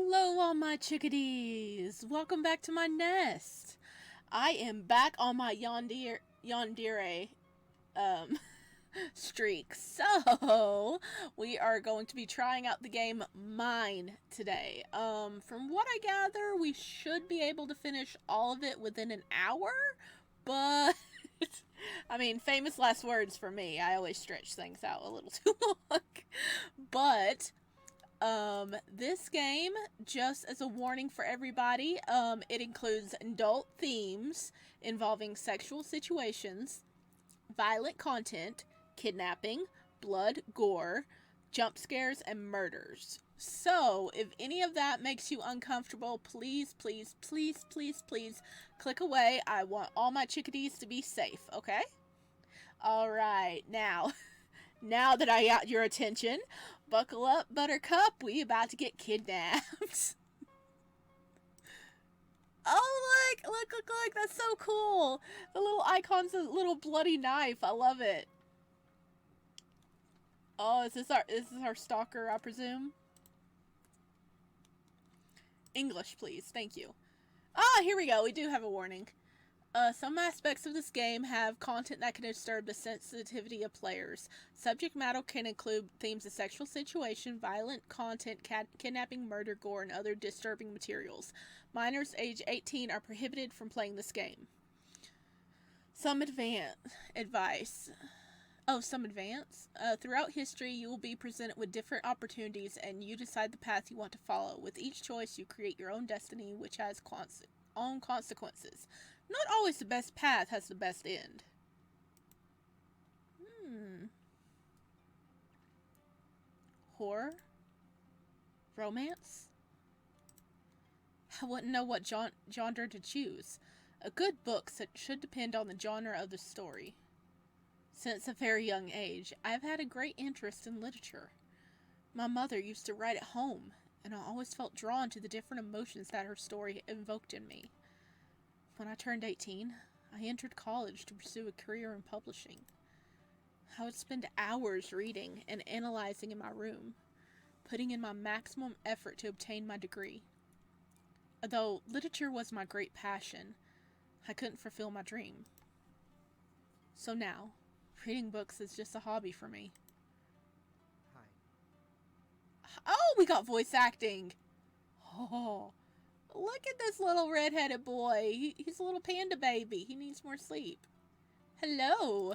Hello, all my chickadees! Welcome back to my nest. I am back on my Yandere streak. So we are going to be trying out the game Mine today. From what I gather, we should be able to finish all of it within an hour, but I mean, famous last words for me. I always stretch things out a little too long. But this game, just as a warning for everybody, it includes adult themes involving sexual situations, violent content, kidnapping, blood, gore, jump scares, and murders. So, if any of that makes you uncomfortable, please, please, please, please, please click away. I want all my chickadees to be safe, okay? Alright, now that I got your attention, buckle up, Buttercup. We about to get kidnapped. Oh, look, that's so cool. The little icon's a little bloody knife. I love it. Oh, is this our stalker, I presume? English, please. Thank you. Ah, here we go. We do have a warning. Some aspects of this game have content that can disturb the sensitivity of players. Subject matter can include themes of sexual situation, violent content, kidnapping, murder, gore, and other disturbing materials. Minors age 18 are prohibited from playing this game. Some advice. Throughout history, you will be presented with different opportunities, and you decide the path you want to follow. With each choice, you create your own destiny, which has own consequences. Not always the best path has the best end. Horror? Romance? I wouldn't know what genre to choose. A good book should depend on the genre of the story. Since a very young age, I've had a great interest in literature. My mother used to write at home, and I always felt drawn to the different emotions that her story evoked in me. When I turned 18, I entered college to pursue a career in publishing. I would spend hours reading and analyzing in my room, putting in my maximum effort to obtain my degree. Although literature was my great passion, I couldn't fulfill my dream. So now, reading books is just a hobby for me. Hi. Oh, we got voice acting! Oh, look at this little red-headed boy. He's a little panda baby. He needs more sleep. Hello!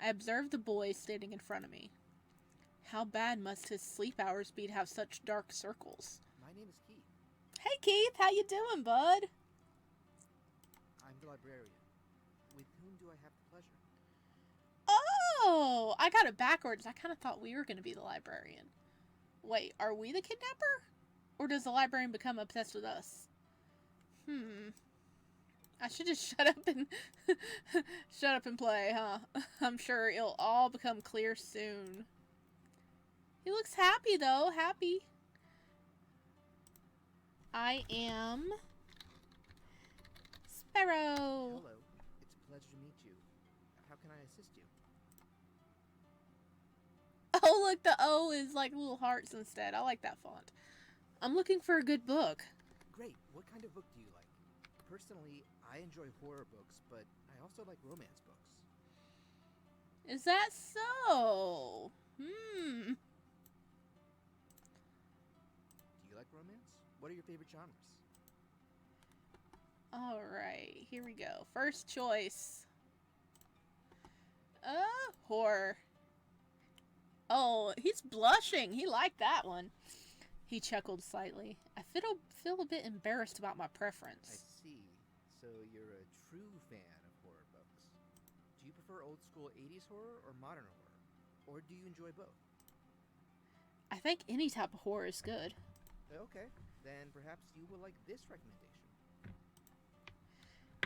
I observed the boy standing in front of me. How bad must his sleep hours be to have such dark circles? My name is Keith. Hey, Keith. How you doing, bud? I'm the librarian. With whom do I have the pleasure? Oh, I got it backwards. I kind of thought we were going to be the librarian. Wait, are we the kidnapper? Or does the librarian become obsessed with us? I should just shut up and play, huh? I'm sure it'll all become clear soon. He looks happy, though. Happy. I am Sparrow. Hello. It's a pleasure to meet you. How can I assist you? Oh, look, the O is like little hearts instead. I like that font. I'm looking for a good book. Great. What kind of book do you like? Personally, I enjoy horror books, but I also like romance books. Is that so? Do you like romance? What are your favorite genres? Alright, here we go. First choice. Horror. Oh, he's blushing. He liked that one. He chuckled slightly. I feel a bit embarrassed about my I preference. see. So you're a true fan of horror books. Do you prefer old school 80s horror or modern horror? Or do you enjoy both? I think any type of horror is good. Okay, then perhaps you will like this recommendation.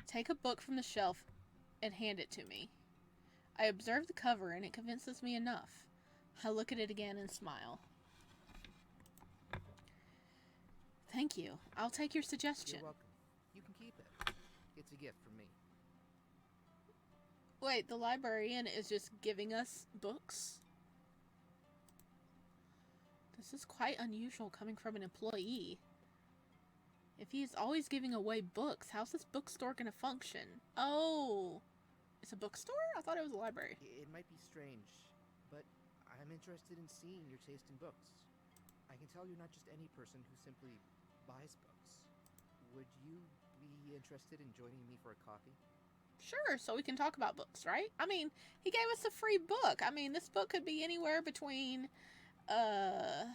Take a book from the shelf and hand it to me. I observe the cover and it convinces me enough. I look at it again and smile. Thank you. I'll take your suggestion. You're welcome. You can keep it. It's a gift from me. Wait, the librarian is just giving us books? Does This is quite unusual coming from an employee. If he's always giving away books, how's this bookstore gonna function? Oh, it's a bookstore? I thought it was a library. It might be strange, but I'm interested in seeing your taste in books. I can tell you're not just any person who simply buys books. Would you be interested in joining me for a coffee? Sure, so we can talk about books, right? I mean, he gave us a free book. I mean, this book could be anywhere between $8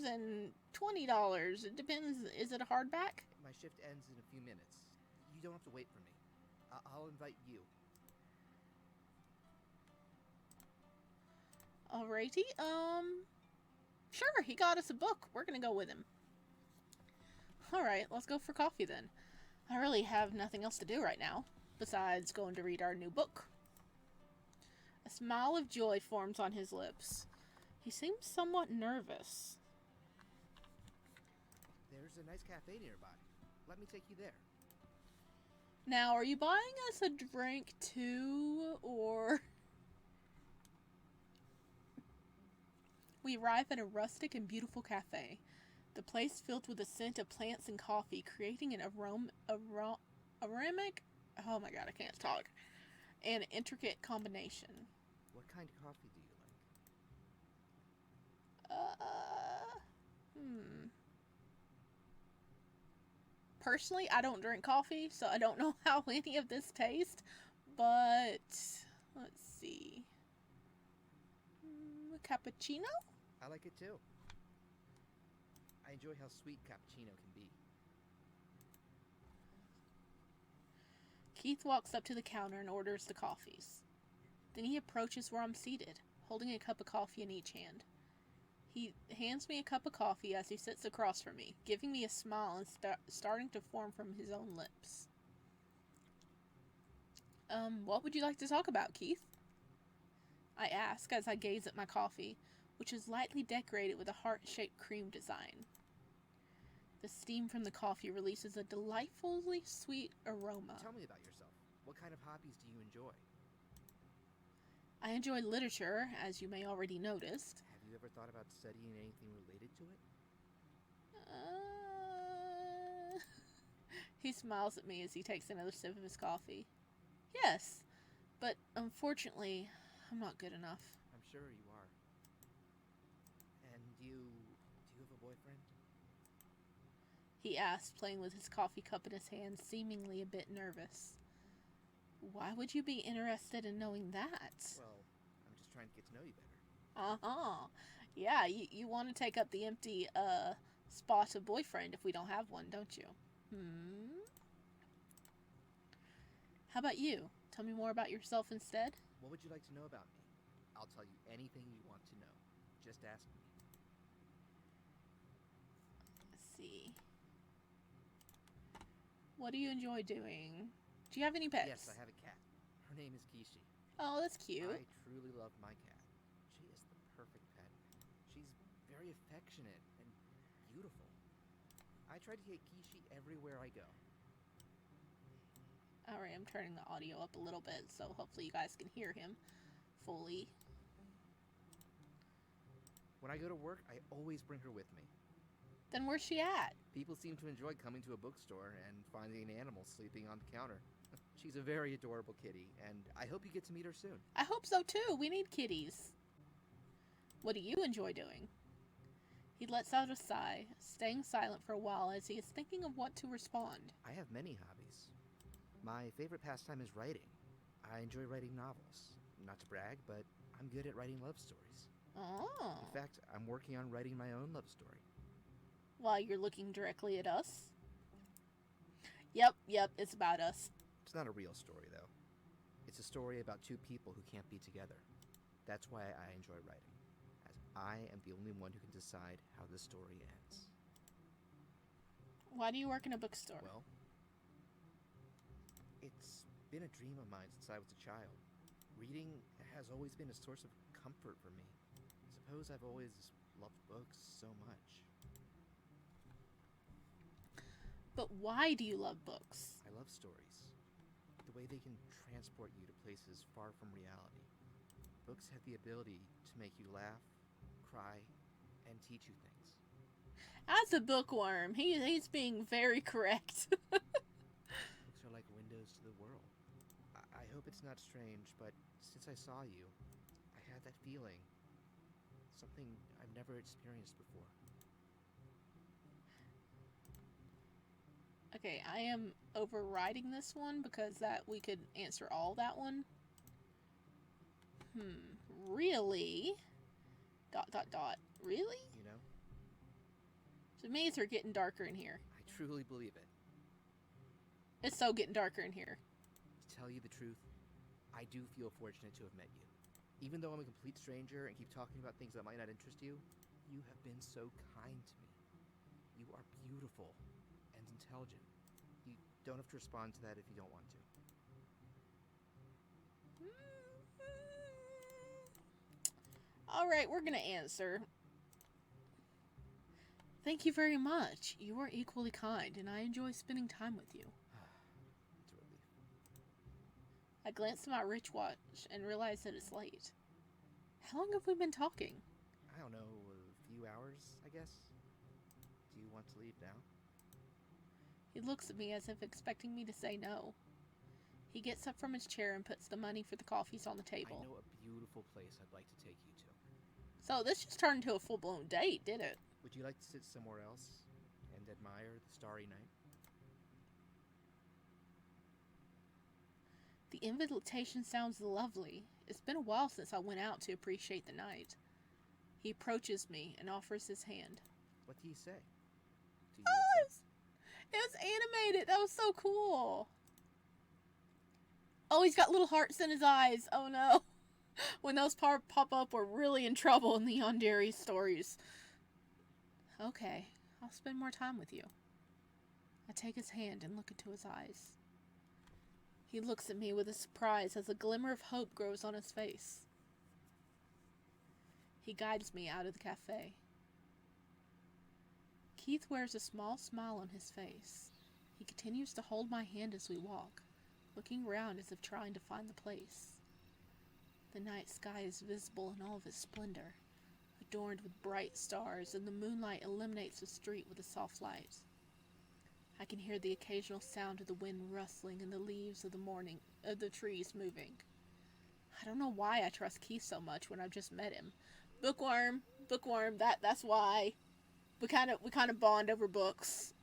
and $20. It depends. Is it a hardback? My shift ends in a few minutes. You don't have to wait for me. I'll invite you. Alrighty. Sure, he got us a book. We're gonna go with him. Alright, let's go for coffee then. I really have nothing else to do right now, besides going to read our new book. A smile of joy forms on his lips. He seems somewhat nervous. There's a nice cafe nearby. Let me take you there. Now, are you buying us a drink too, or... We arrive at a rustic and beautiful cafe. The place filled with the scent of plants and coffee, creating an aromatic, oh my god, I can't talk, an intricate combination. What kind of coffee do you like? Personally, I don't drink coffee, so I don't know how any of this tastes, but let's see. Cappuccino? I like it too. I enjoy how sweet cappuccino can be. Keith walks up to the counter and orders the coffees. Then he approaches where I'm seated, holding a cup of coffee in each hand. He hands me a cup of coffee as he sits across from me, giving me a smile and starting to form from his own lips. What would you like to talk about, Keith? I ask as I gaze at my coffee, which is lightly decorated with a heart-shaped cream design. The steam from the coffee releases a delightfully sweet aroma. Tell me about yourself. What kind of hobbies do you enjoy? I enjoy literature, as you may already noticed. Have you ever thought about studying anything related to it? He smiles at me as he takes another sip of his coffee. Yes, but unfortunately, I'm not good enough. I'm sure you are. And do you have a boyfriend? He asks, playing with his coffee cup in his hand, seemingly a bit nervous. Why would you be interested in knowing that? Well, I'm just trying to get to know you better. Uh-huh. Yeah, you want to take up the empty, spot of boyfriend if we don't have one, don't you? How about you? Tell me more about yourself instead. What would you like to know about me? I'll tell you anything you want to know. Just ask me. Let's see. What do you enjoy doing? Do you have any pets? Yes, I have a cat. Her name is Kishi. Oh, that's cute. I truly love my cat. She is the perfect pet. She's very affectionate and beautiful. I try to take Kishi everywhere I go. Alright, I'm turning the audio up a little bit, so hopefully you guys can hear him fully. When I go to work, I always bring her with me. Then where's she at? People seem to enjoy coming to a bookstore and finding an animal sleeping on the counter. She's a very adorable kitty, and I hope you get to meet her soon. I hope so too. We need kitties. What do you enjoy doing? He lets out a sigh, staying silent for a while as he is thinking of what to respond. I have many hobbies. My favorite pastime is writing. I enjoy writing novels. Not to brag, but I'm good at writing love stories. Oh. In fact, I'm working on writing my own love story. While you're looking directly at us? Yep, it's about us. It's not a real story, though. It's a story about two people who can't be together. That's why I enjoy writing, as I am the only one who can decide how the story ends. Why do you work in a bookstore? Well, it's been a dream of mine since I was a child. Reading has always been a source of comfort for me. I suppose I've always loved books so much. But why do you love books? I love stories. The way they can transport you to places far from reality. Books have the ability to make you laugh, cry, and teach you things. As a bookworm, he's being very correct. Books are like windows to the world. I hope it's not strange, but since I saw you, I had that feeling. Something I've never experienced before. Okay, I am overriding this one because that we could answer all that one. Really? ... Really? You know? To me, it's getting darker in here. I truly believe it. It's so getting darker in here. To tell you the truth, I do feel fortunate to have met you. Even though I'm a complete stranger and keep talking about things that might not interest you, you have been so kind to me. You are beautiful and intelligent. You don't have to respond to that if you don't want to. Alright, we're gonna answer. Thank you very much. You are equally kind, and I enjoy spending time with you. It's a relief. I glanced at my wristwatch and realized that it's late. How long have we been talking? I don't know, a few hours, I guess? Do you want to leave now? He looks at me as if expecting me to say no. He gets up from his chair and puts the money for the coffees on the table. I know a beautiful place I'd like to take you to. So this just turned into a full-blown date, did it? Would you like to sit somewhere else and admire the starry night? The invitation sounds lovely. It's been a while since I went out to appreciate the night. He approaches me and offers his hand. What do you say? Do you accept? It was animated. That was so cool. Oh, he's got little hearts in his eyes. Oh no. When those pop up, we're really in trouble in the Yandere stories. Okay, I'll spend more time with you. I take his hand and look into his eyes. He looks at me with a surprise as a glimmer of hope grows on his face. He guides me out of the cafe. Keith wears a small smile on his face. He continues to hold my hand as we walk, looking around as if trying to find the place. The night sky is visible in all of its splendor, adorned with bright stars, and the moonlight illuminates the street with a soft light. I can hear the occasional sound of the wind rustling and the leaves of the trees moving. I don't know why I trust Keith so much when I've just met him. Bookworm, that's why. We kind of bond over books.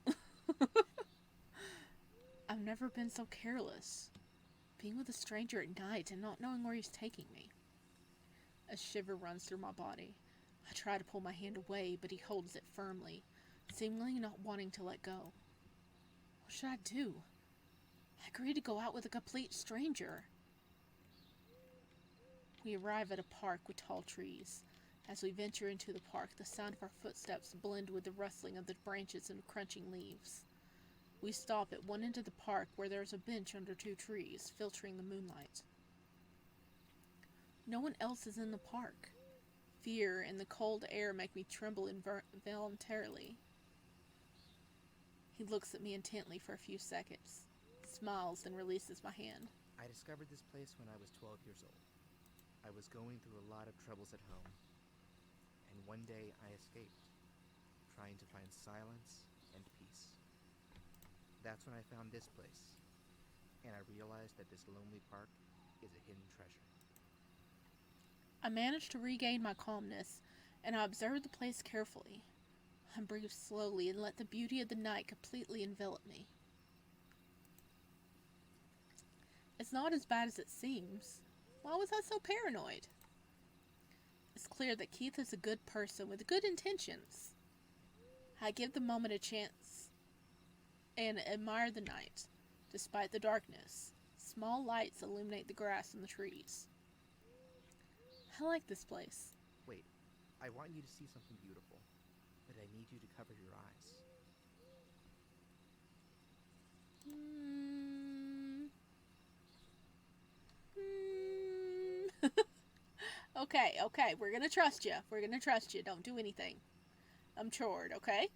I've never been so careless. Being with a stranger at night and not knowing where he's taking me. A shiver runs through my body. I try to pull my hand away, but he holds it firmly, seemingly not wanting to let go. What should I do? I agreed to go out with a complete stranger. We arrive at a park with tall trees. As we venture into the park, the sound of our footsteps blend with the rustling of the branches and crunching leaves. We stop at one end of the park where there is a bench under two trees, filtering the moonlight. No one else is in the park. Fear and the cold air make me tremble involuntarily. He looks at me intently for a few seconds, smiles, and releases my hand. I discovered this place when I was 12 years old. I was going through a lot of troubles at home, and one day I escaped, trying to find silence and peace. That's when I found this place, and I realized that this lonely park is a hidden treasure. I manage to regain my calmness, and I observe the place carefully. I breathe slowly and let the beauty of the night completely envelop me. It's not as bad as it seems. Why was I so paranoid? It's clear that Keith is a good person with good intentions. I give the moment a chance and admire the night. Despite the darkness, small lights illuminate the grass and the trees. I like this place. Wait, I want you to see something beautiful, but I need you to cover your eyes. Okay, we're gonna trust you. Don't do anything. I'm chored, okay?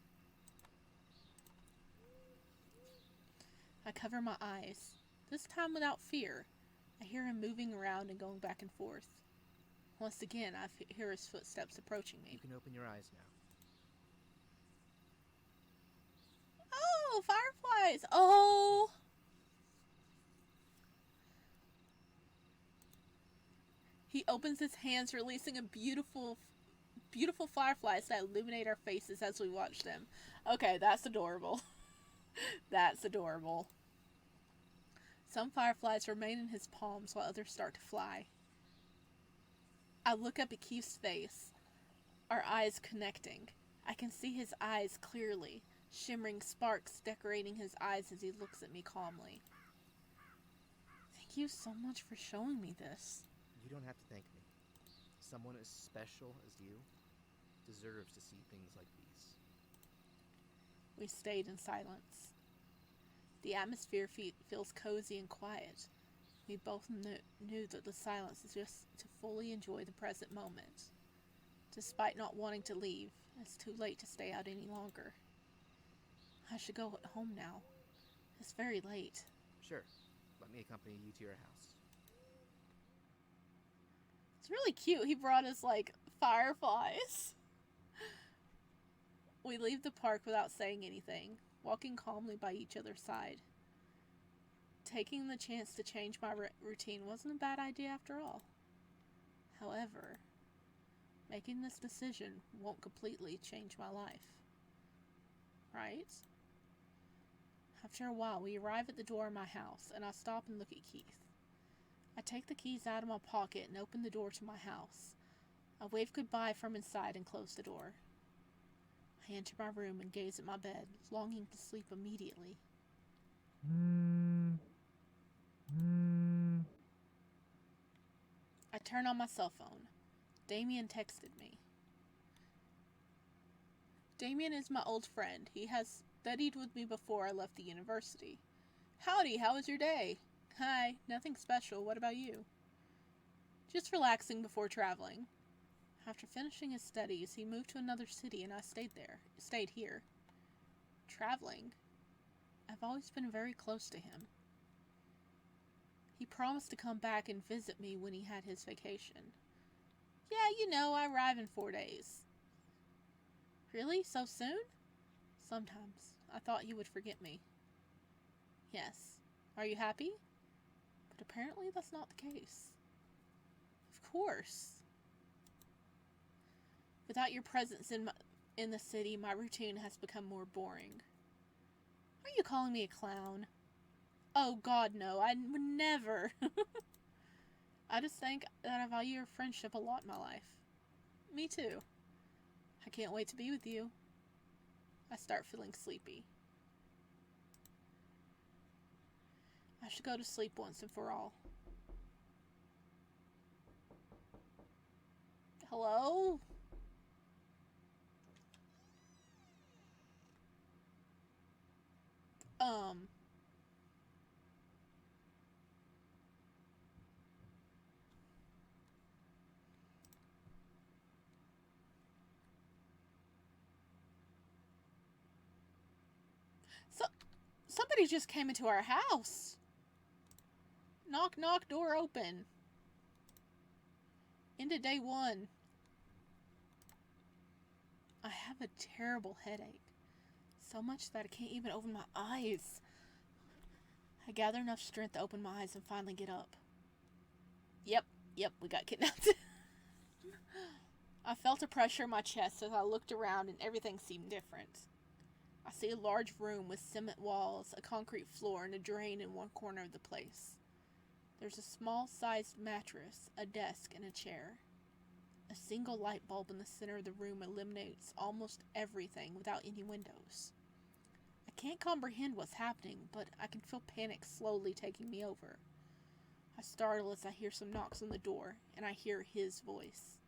I cover my eyes, this time without fear. I hear him moving around and going back and forth. Once again, I hear his footsteps approaching You me. can open your eyes now. Oh, fireflies! Oh! He opens his hands, releasing a beautiful fireflies that illuminate our faces as we watch them. Okay, that's adorable. That's adorable. Some fireflies remain in his palms while others start to fly. I look up at Keith's face, our eyes connecting. I can see his eyes clearly, shimmering sparks decorating his eyes as he looks at me calmly. Thank you so much for showing me this. You don't have to thank me. Someone as special as you deserves to see things like these. We stayed in silence. The atmosphere feels cozy and quiet. We both knew that the silence is just to fully enjoy the present moment. Despite not wanting to leave, it's too late to stay out any longer. I should go home now. It's very late. Sure, let me accompany you to your house. It's really cute. He brought us, like, fireflies. We leave the park without saying anything, walking calmly by each other's side. Taking the chance to change my routine wasn't a bad idea after all. However, making this decision won't completely change my life. Right? After a while, we arrive at the door of my house, and I stop and look at Keith. I take the keys out of my pocket and open the door to my house. I wave goodbye from inside and close the door. I enter my room and gaze at my bed, longing to sleep immediately. I turn on my cell phone. Damien texted me. Damien is my old friend. He has studied with me before I left the university. Howdy, how was your day? Hi, nothing special. What about you? Just relaxing before traveling. After finishing his studies, he moved to another city and I stayed here. Traveling. I've always been very close to him. He promised to come back and visit me when he had his vacation. Yeah, you know, I arrive in 4 days. Really? So soon? Sometimes. I thought he would forget me. Yes. Are you happy? But apparently that's not the case. Of course. Without your presence in the city, my routine has become more boring. Are you calling me a clown? Oh God, no, I would never. I just think that I value your friendship a lot in my life. Me too. I can't wait to be with you. I start feeling sleepy. I should go to sleep once and for all. Hello? So, somebody just came into our house. Knock, knock, door open. Into day 1. I have a terrible headache. So much that I can't even open my eyes. I gather enough strength to open my eyes and finally get up. Yep, we got kidnapped. I felt a pressure in my chest as I looked around and everything seemed different. I see a large room with cement walls, a concrete floor, and a drain in one corner of the place. There's a small-sized mattress, a desk, and a chair. A single light bulb in the center of the room illuminates almost everything without any windows. I can't comprehend what's happening, but I can feel panic slowly taking me over. I startle as I hear some knocks on the door, and I hear his voice.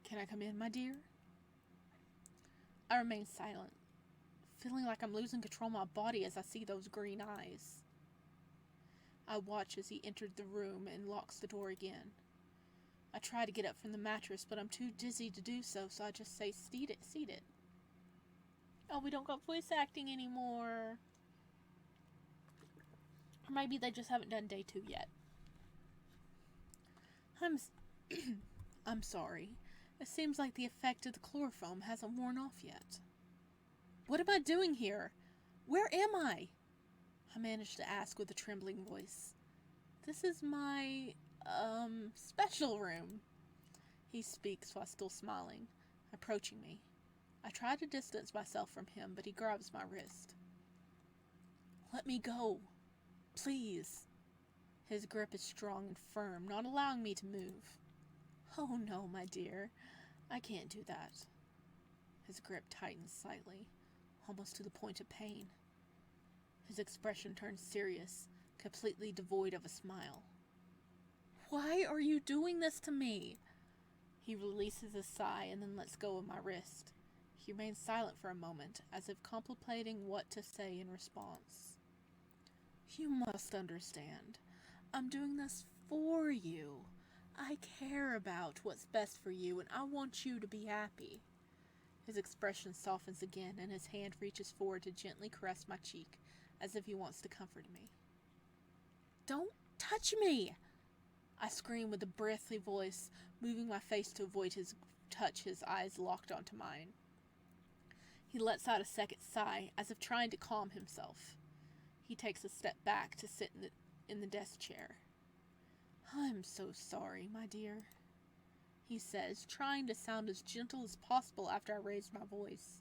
Can I come in, my dear? I remain silent, feeling like I'm losing control of my body as I see those green eyes. I watch as he entered the room and locks the door again. I try to get up from the mattress, but I'm too dizzy to do so, so I just say, seat it. Oh, we don't got voice acting anymore. Or maybe they just haven't done day 2 yet. I'm sorry. It seems like the effect of the chloroform hasn't worn off yet. What am I doing here? Where am I? I managed to ask with a trembling voice. This is my, special room. He speaks while still smiling, approaching me. I try to distance myself from him, but he grabs my wrist. Let me go. Please. His grip is strong and firm, not allowing me to move. Oh no, my dear. I can't do that. His grip tightens slightly, almost to the point of pain. His expression turns serious, completely devoid of a smile. Why are you doing this to me? He releases a sigh and then lets go of my wrist. He remains silent for a moment, as if contemplating what to say in response. You must understand. I'm doing this for you. I care about what's best for you, and I want you to be happy. His expression softens again, and his hand reaches forward to gently caress my cheek, as if he wants to comfort me. Don't touch me! I scream with a breathy voice, moving my face to avoid his touch, his eyes locked onto mine. He lets out a second sigh, as if trying to calm himself. He takes a step back to sit in the desk chair. I'm so sorry, my dear, he says, trying to sound as gentle as possible after I raised my voice.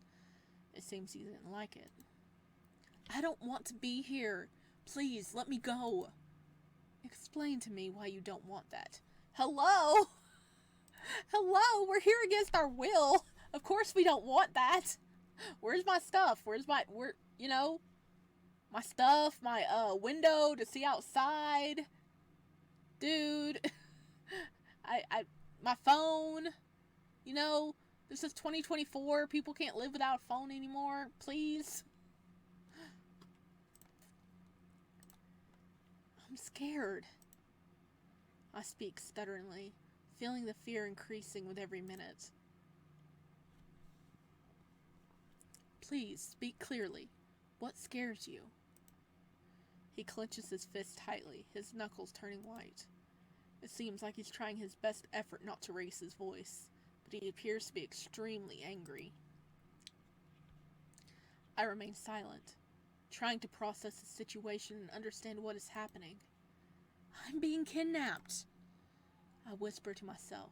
It seems he didn't like it. I don't want to be here. Please, let me go. Explain to me why you don't want that. Hello? Hello, we're here against our will. Of course we don't want that. Where's my stuff? My stuff, my window to see outside. Dude. My phone. This is 2024. People can't live without a phone anymore. Please. I'm scared. I speak stutteringly, feeling the fear increasing with every minute. Please, speak clearly. What scares you? He clenches his fist tightly, his knuckles turning white. It seems like he's trying his best effort not to raise his voice, but he appears to be extremely angry. I remain silent, trying to process the situation and understand what is happening. I'm being kidnapped. I whisper to myself.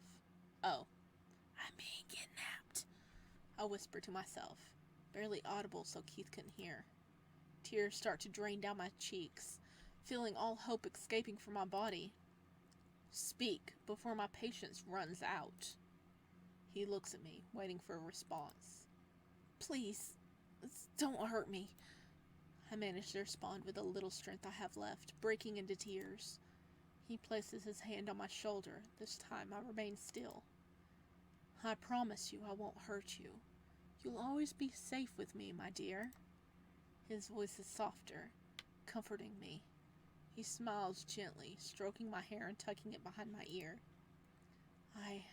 Oh, I'm being kidnapped. I whisper to myself, barely audible so Keith couldn't hear. Tears start to drain down my cheeks, feeling all hope escaping from my body. Speak before my patience runs out. He looks at me, waiting for a response. Please, don't hurt me. I manage to respond with the little strength I have left, breaking into tears. He places his hand on my shoulder. This time I remain still. I promise you I won't hurt you. You'll always be safe with me, my dear. His voice is softer, comforting me. He smiles gently, stroking my hair and tucking it behind my ear. I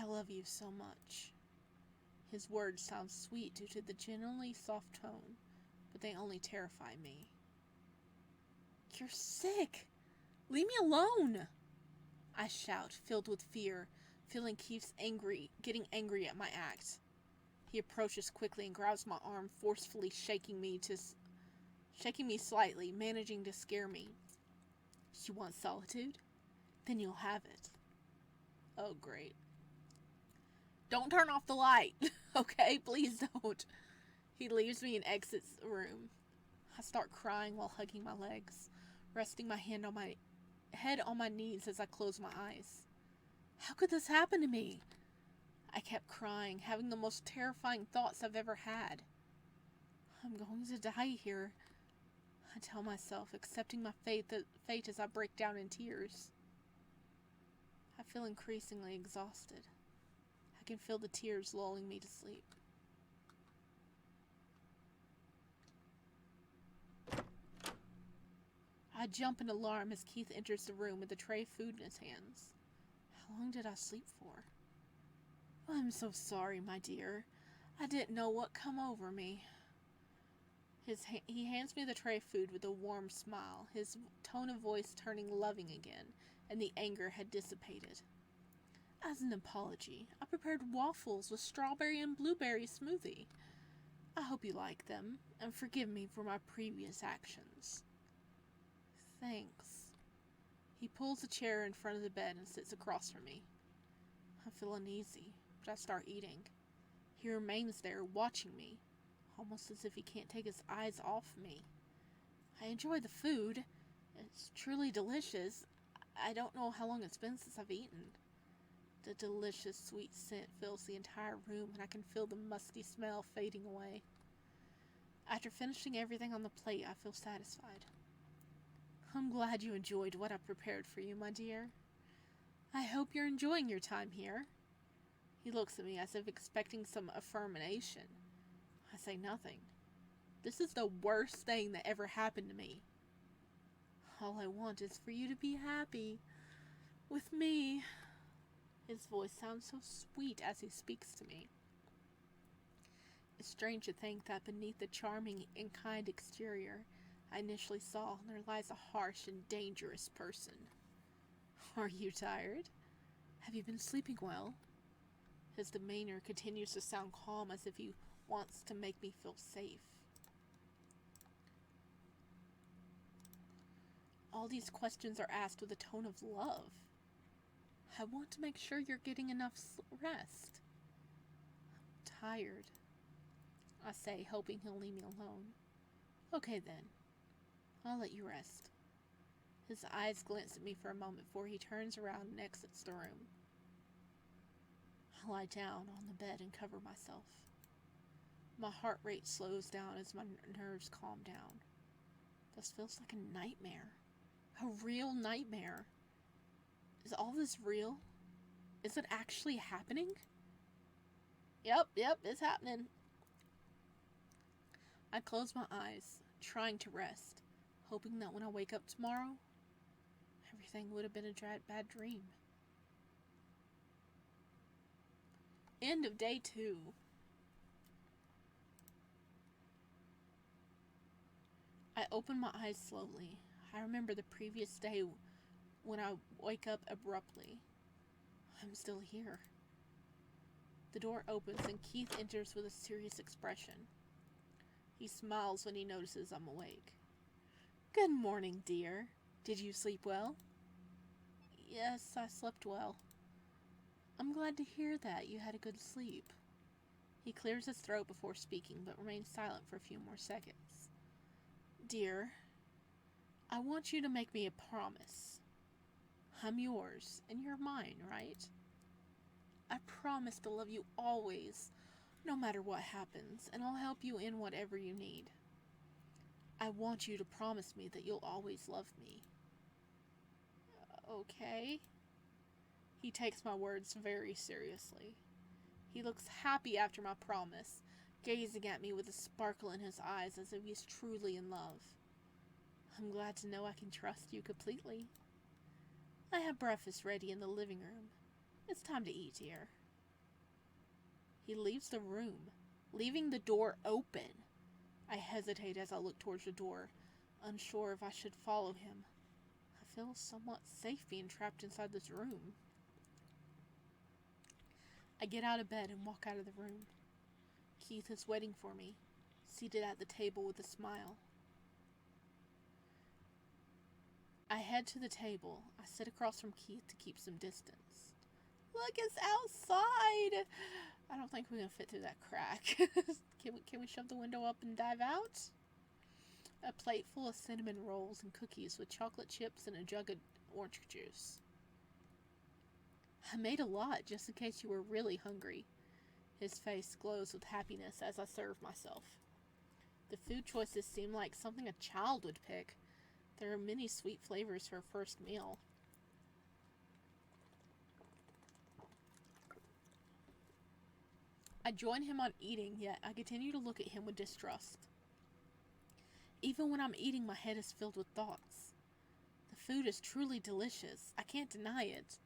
love you so much. His words sound sweet due to the genuinely soft tone, but they only terrify me. You're sick! Leave me alone! I shout, filled with fear, feeling Keith's getting angry at my act. He approaches quickly and grabs my arm, forcefully shaking me slightly, managing to scare me. You want solitude? Then you'll have it. Oh, great. Don't turn off the light, okay? Please don't. He leaves me and exits the room. I start crying while hugging my legs, resting my head on my knees as I close my eyes. How could this happen to me? I kept crying, having the most terrifying thoughts I've ever had. I'm going to die here, I tell myself, accepting my fate as I break down in tears. I feel increasingly exhausted. I can feel the tears lulling me to sleep. I jump in alarm as Keith enters the room with a tray of food in his hands. How long did I sleep for? I'm so sorry, my dear. I didn't know what come over me. He hands me the tray of food with a warm smile, his tone of voice turning loving again, and the anger had dissipated. As an apology, I prepared waffles with strawberry and blueberry smoothie. I hope you like them, and forgive me for my previous actions. Thanks. He pulls a chair in front of the bed and sits across from me. I feel uneasy, but I start eating. He remains there, watching me, almost as if he can't take his eyes off me. I enjoy the food. It's truly delicious. I don't know how long it's been since I've eaten. The delicious sweet scent fills the entire room, and I can feel the musty smell fading away. After finishing everything on the plate, I feel satisfied. I'm glad you enjoyed what I prepared for you, my dear. I hope you're enjoying your time here. He looks at me as if expecting some affirmation. I say nothing. This is the worst thing that ever happened to me. All I want is for you to be happy. With me. His voice sounds so sweet as he speaks to me. It's strange to think that beneath the charming and kind exterior I initially saw, there lies a harsh and dangerous person. Are you tired? Have you been sleeping well? His demeanor continues to sound calm, as if he wants to make me feel safe. All these questions are asked with a tone of love. I want to make sure you're getting enough rest. I'm tired, I say, hoping he'll leave me alone. Okay then, I'll let you rest. His eyes glance at me for a moment before he turns around and exits the room. I lie down on the bed and cover myself. My heart rate slows down as my nerves calm down. This feels like a nightmare. A real nightmare. Is all this real? Is it actually happening? Yep, it's happening. I close my eyes, trying to rest, hoping that when I wake up tomorrow, everything would have been a bad dream. End of day 2. I open my eyes slowly. I remember the previous day when I wake up abruptly. I'm still here. The door opens and Keith enters with a serious expression. He smiles when he notices I'm awake. Good morning, dear. Did you sleep well? Yes, I slept well. I'm glad to hear that you had a good sleep. He clears his throat before speaking, but remains silent for a few more seconds. Dear, I want you to make me a promise. I'm yours, and you're mine, right? I promise to love you always, no matter what happens, and I'll help you in whatever you need. I want you to promise me that you'll always love me. Okay? He takes my words very seriously. He looks happy after my promise, gazing at me with a sparkle in his eyes as if he's truly in love. I'm glad to know I can trust you completely. I have breakfast ready in the living room. It's time to eat, dear. He leaves the room, leaving the door open. I hesitate as I look towards the door, unsure if I should follow him. I feel somewhat safe being trapped inside this room. I get out of bed and walk out of the room. Keith is waiting for me, seated at the table with a smile. I head to the table. I sit across from Keith to keep some distance. Look, it's outside! I don't think we can fit through that crack. Can we shove the window up and dive out? A plate full of cinnamon rolls and cookies with chocolate chips and a jug of orange juice. I made a lot just in case you were really hungry. His face glows with happiness as I serve myself. The food choices seem like something a child would pick. There are many sweet flavors for a first meal. I join him on eating, yet I continue to look at him with distrust. Even when I'm eating, my head is filled with thoughts. The food is truly delicious. I can't deny it.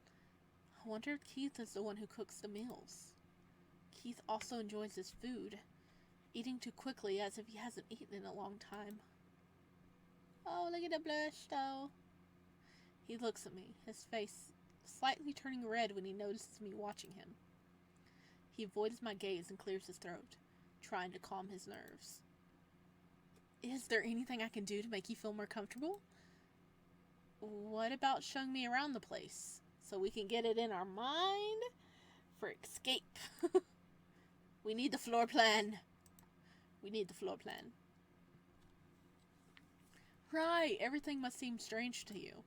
I wonder if Keith is the one who cooks the meals. Keith also enjoys his food. eating too quickly as if he hasn't eaten in a long time. Oh, look at the blush, though. He looks at me, his face slightly turning red when he notices me watching him. He avoids my gaze and clears his throat, trying to calm his nerves. Is there anything I can do to make you feel more comfortable? What about showing me around the place, so we can get it in our mind for escape? We need the floor plan. Right, everything must seem strange to you.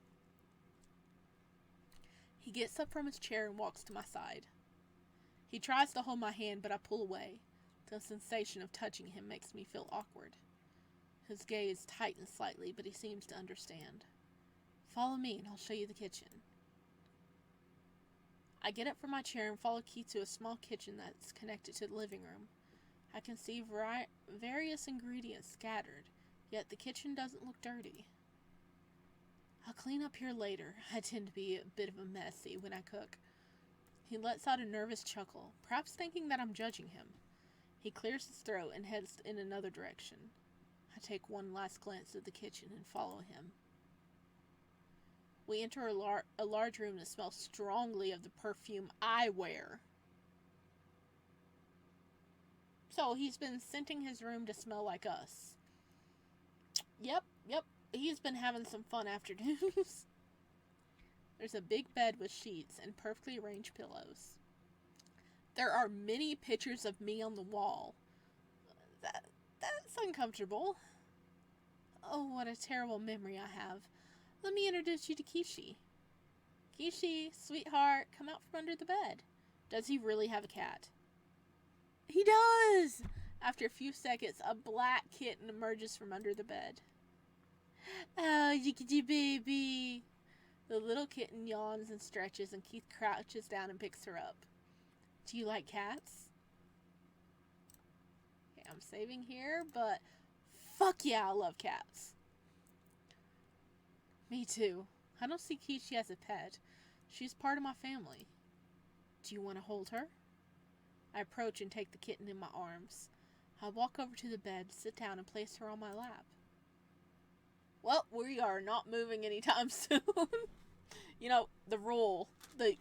He gets up from his chair and walks to my side. He tries to hold my hand, but I pull away. The sensation of touching him makes me feel awkward. His gaze tightens slightly, but he seems to understand. Follow me and I'll show you the kitchen. I get up from my chair and follow Keith to a small kitchen that's connected to the living room. I can see various ingredients scattered, yet the kitchen doesn't look dirty. I'll clean up here later. I tend to be a bit of a messy when I cook. He lets out a nervous chuckle, perhaps thinking that I'm judging him. He clears his throat and heads in another direction. I take one last glance at the kitchen and follow him. We enter a large room that smells strongly of the perfume I wear. So he's been scenting his room to smell like us. Yep. He's been having some fun afternoons. There's a big bed with sheets and perfectly arranged pillows. There are many pictures of me on the wall. That's uncomfortable. Oh, what a terrible memory I have. Let me introduce you to Kishi. Kishi, sweetheart, come out from under the bed. Does he really have a cat? He does! After a few seconds, a black kitten emerges from under the bed. Oh, Yikity baby. The little kitten yawns and stretches, and Keith crouches down and picks her up. Do you like cats? Okay, I'm saving here, but fuck yeah, I love cats. Me too. I don't see Kishi as a pet. She's part of my family. Do you want to hold her? I approach and take the kitten in my arms. I walk over to the bed, sit down, and place her on my lap. Well, we are not moving anytime soon. You know, the rule, the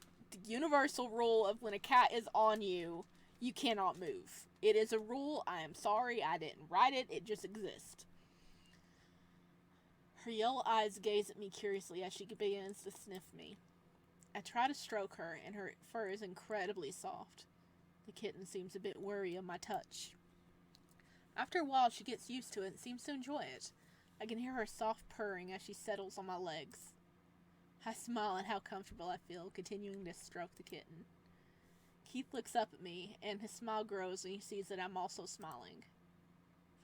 universal rule of when a cat is on you, you cannot move. It is a rule. I am sorry. I didn't write it. It just exists. Her yellow eyes gaze at me curiously as she begins to sniff me. I try to stroke her, and her fur is incredibly soft. The kitten seems a bit wary of my touch. After a while, she gets used to it and seems to enjoy it. I can hear her soft purring as she settles on my legs. I smile at how comfortable I feel, continuing to stroke the kitten. Keith looks up at me, and his smile grows when he sees that I'm also smiling.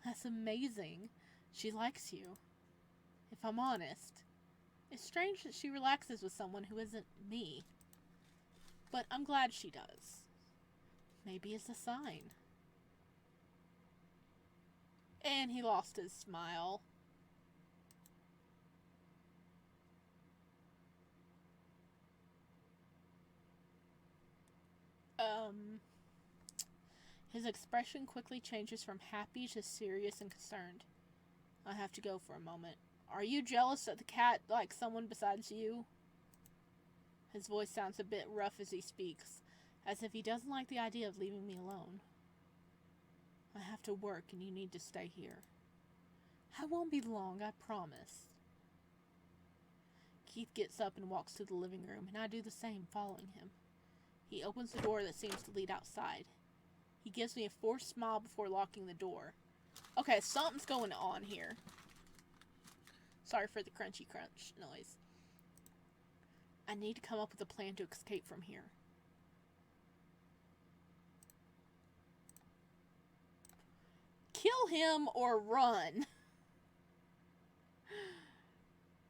That's amazing. She likes you. If I'm honest, it's strange that she relaxes with someone who isn't me. But I'm glad she does. Maybe it's a sign. And he lost his smile. His expression quickly changes from happy to serious and concerned. I have to go for a moment. Are you jealous that the cat likes someone besides you? His voice sounds a bit rough as he speaks, as if he doesn't like the idea of leaving me alone. I have to work and you need to stay here. I won't be long, I promise. Keith gets up and walks to the living room, and I do the same, following him. He opens the door that seems to lead outside. He gives me a forced smile before locking the door. Okay, something's going on here. Sorry for the crunchy crunch noise. I need to come up with a plan to escape from here. Kill him or run?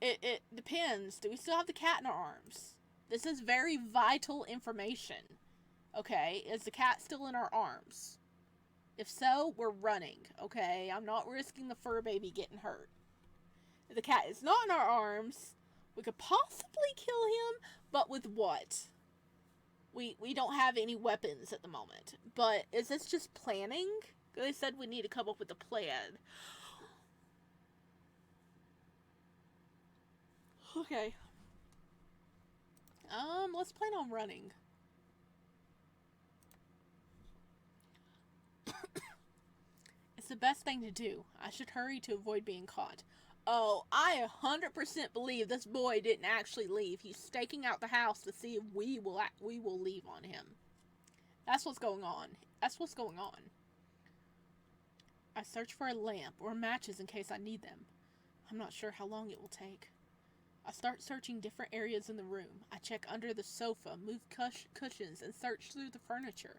It depends. Do we still have the cat in our arms? This is very vital information. Okay, is the cat still in our arms? If so, we're running, okay? I'm not risking the fur baby getting hurt. If the cat is not in our arms, we could possibly kill him, but with what? We don't have any weapons at the moment. But is this just planning? They said we need to come up with a plan. Okay. Let's plan on running. It's the best thing to do. I should hurry to avoid being caught. Oh, I 100% believe this boy didn't actually leave. He's staking out the house to see if we will leave on him. That's what's going on. That's what's going on. I search for a lamp or matches in case I need them. I'm not sure how long it will take. I start searching different areas in the room. I check under the sofa, move cushions, and search through the furniture.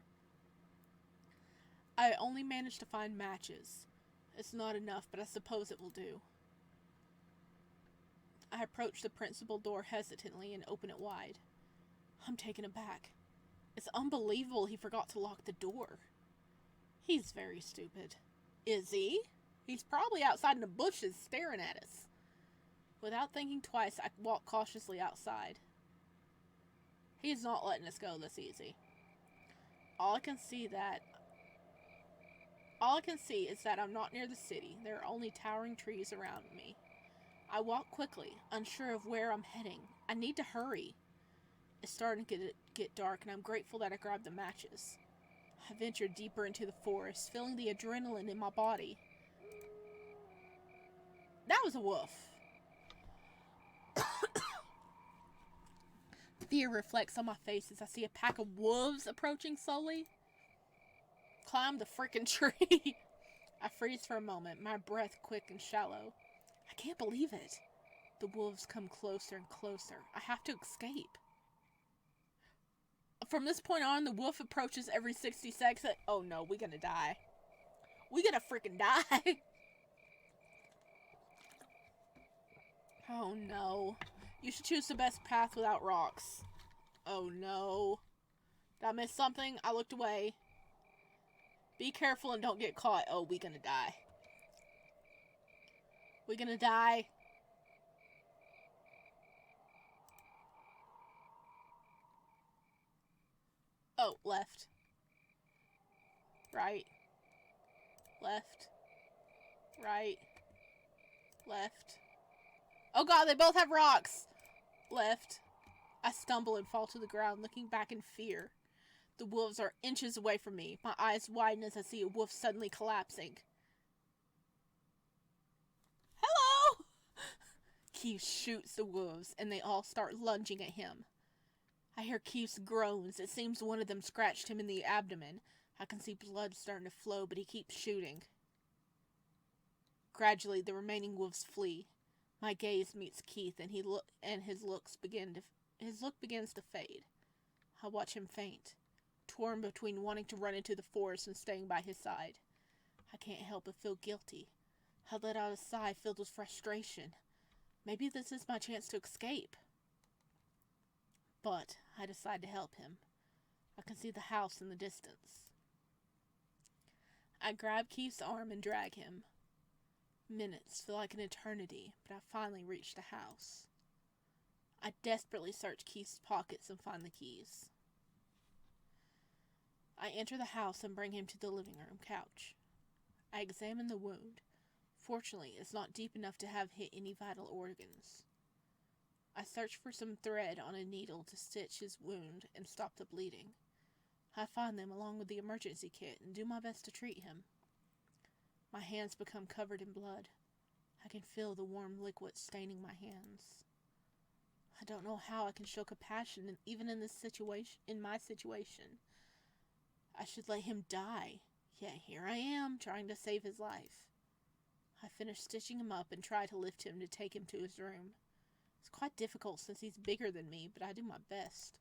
I only manage to find matches. It's not enough, but I suppose it will do. I approach the principal door hesitantly and open it wide. I'm taken aback. It's unbelievable he forgot to lock the door. He's very stupid. Is he? He's probably outside in the bushes staring at us. Without thinking twice, I walk cautiously outside. He's not letting us go this easy. All I can see is that I'm not near the city. There are only towering trees around me. I walk quickly, unsure of where I'm heading. I need to hurry. It's starting to get dark, and I'm grateful that I grabbed the matches. I venture deeper into the forest, feeling the adrenaline in my body. That was a wolf. Fear reflects on my face as I see a pack of wolves approaching slowly. Climb the frickin' tree. I freeze for a moment, my breath quick and shallow. I can't believe it. The wolves come closer and closer. I have to escape. From this point on, the wolf approaches every 60 seconds. Oh no, we're gonna die. We're gonna freaking die. Oh no. You should choose the best path without rocks. Oh no. Did I miss something? I looked away. Be careful and don't get caught. Oh, we're gonna die. We're gonna die. Oh, left. Right. Left. Right. Left. Oh god, they both have rocks! Left. I stumble and fall to the ground, looking back in fear. The wolves are inches away from me. My eyes widen as I see a wolf suddenly collapsing. Hello! Keith shoots the wolves, and they all start lunging at him. I hear Keith's groans. It seems one of them scratched him in the abdomen. I can see blood starting to flow, but he keeps shooting. Gradually, the remaining wolves flee. My gaze meets Keith, and his look begins to fade. I watch him faint, torn between wanting to run into the forest and staying by his side. I can't help but feel guilty. I let out a sigh filled with frustration. Maybe this is my chance to escape. But I decide to help him. I can see the house in the distance. I grab Keith's arm and drag him. Minutes feel like an eternity, but I finally reach the house. I desperately search Keith's pockets and find the keys. I enter the house and bring him to the living room couch. I examine the wound. Fortunately, it's not deep enough to have hit any vital organs. I search for some thread on a needle to stitch his wound and stop the bleeding. I find them along with the emergency kit and do my best to treat him. My hands become covered in blood. I can feel the warm liquid staining my hands. I don't know how I can show compassion even in my situation. I should let him die, yet here I am trying to save his life. I finish stitching him up and try to lift him to take him to his room. It's quite difficult since he's bigger than me, but I do my best.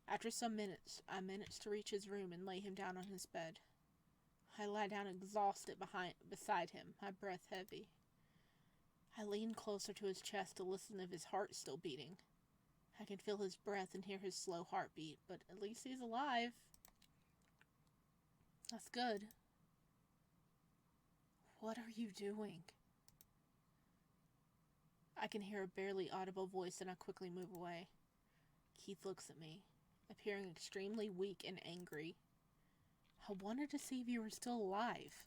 After some minutes, I manage to reach his room and lay him down on his bed. I lie down exhausted beside him, my breath heavy. I lean closer to his chest to listen if his heart's still beating. I can feel his breath and hear his slow heartbeat, but at least he's alive. That's good. What are you doing? I can hear a barely audible voice and I quickly move away. Keith looks at me, appearing extremely weak and angry. I wanted to see if you were still alive.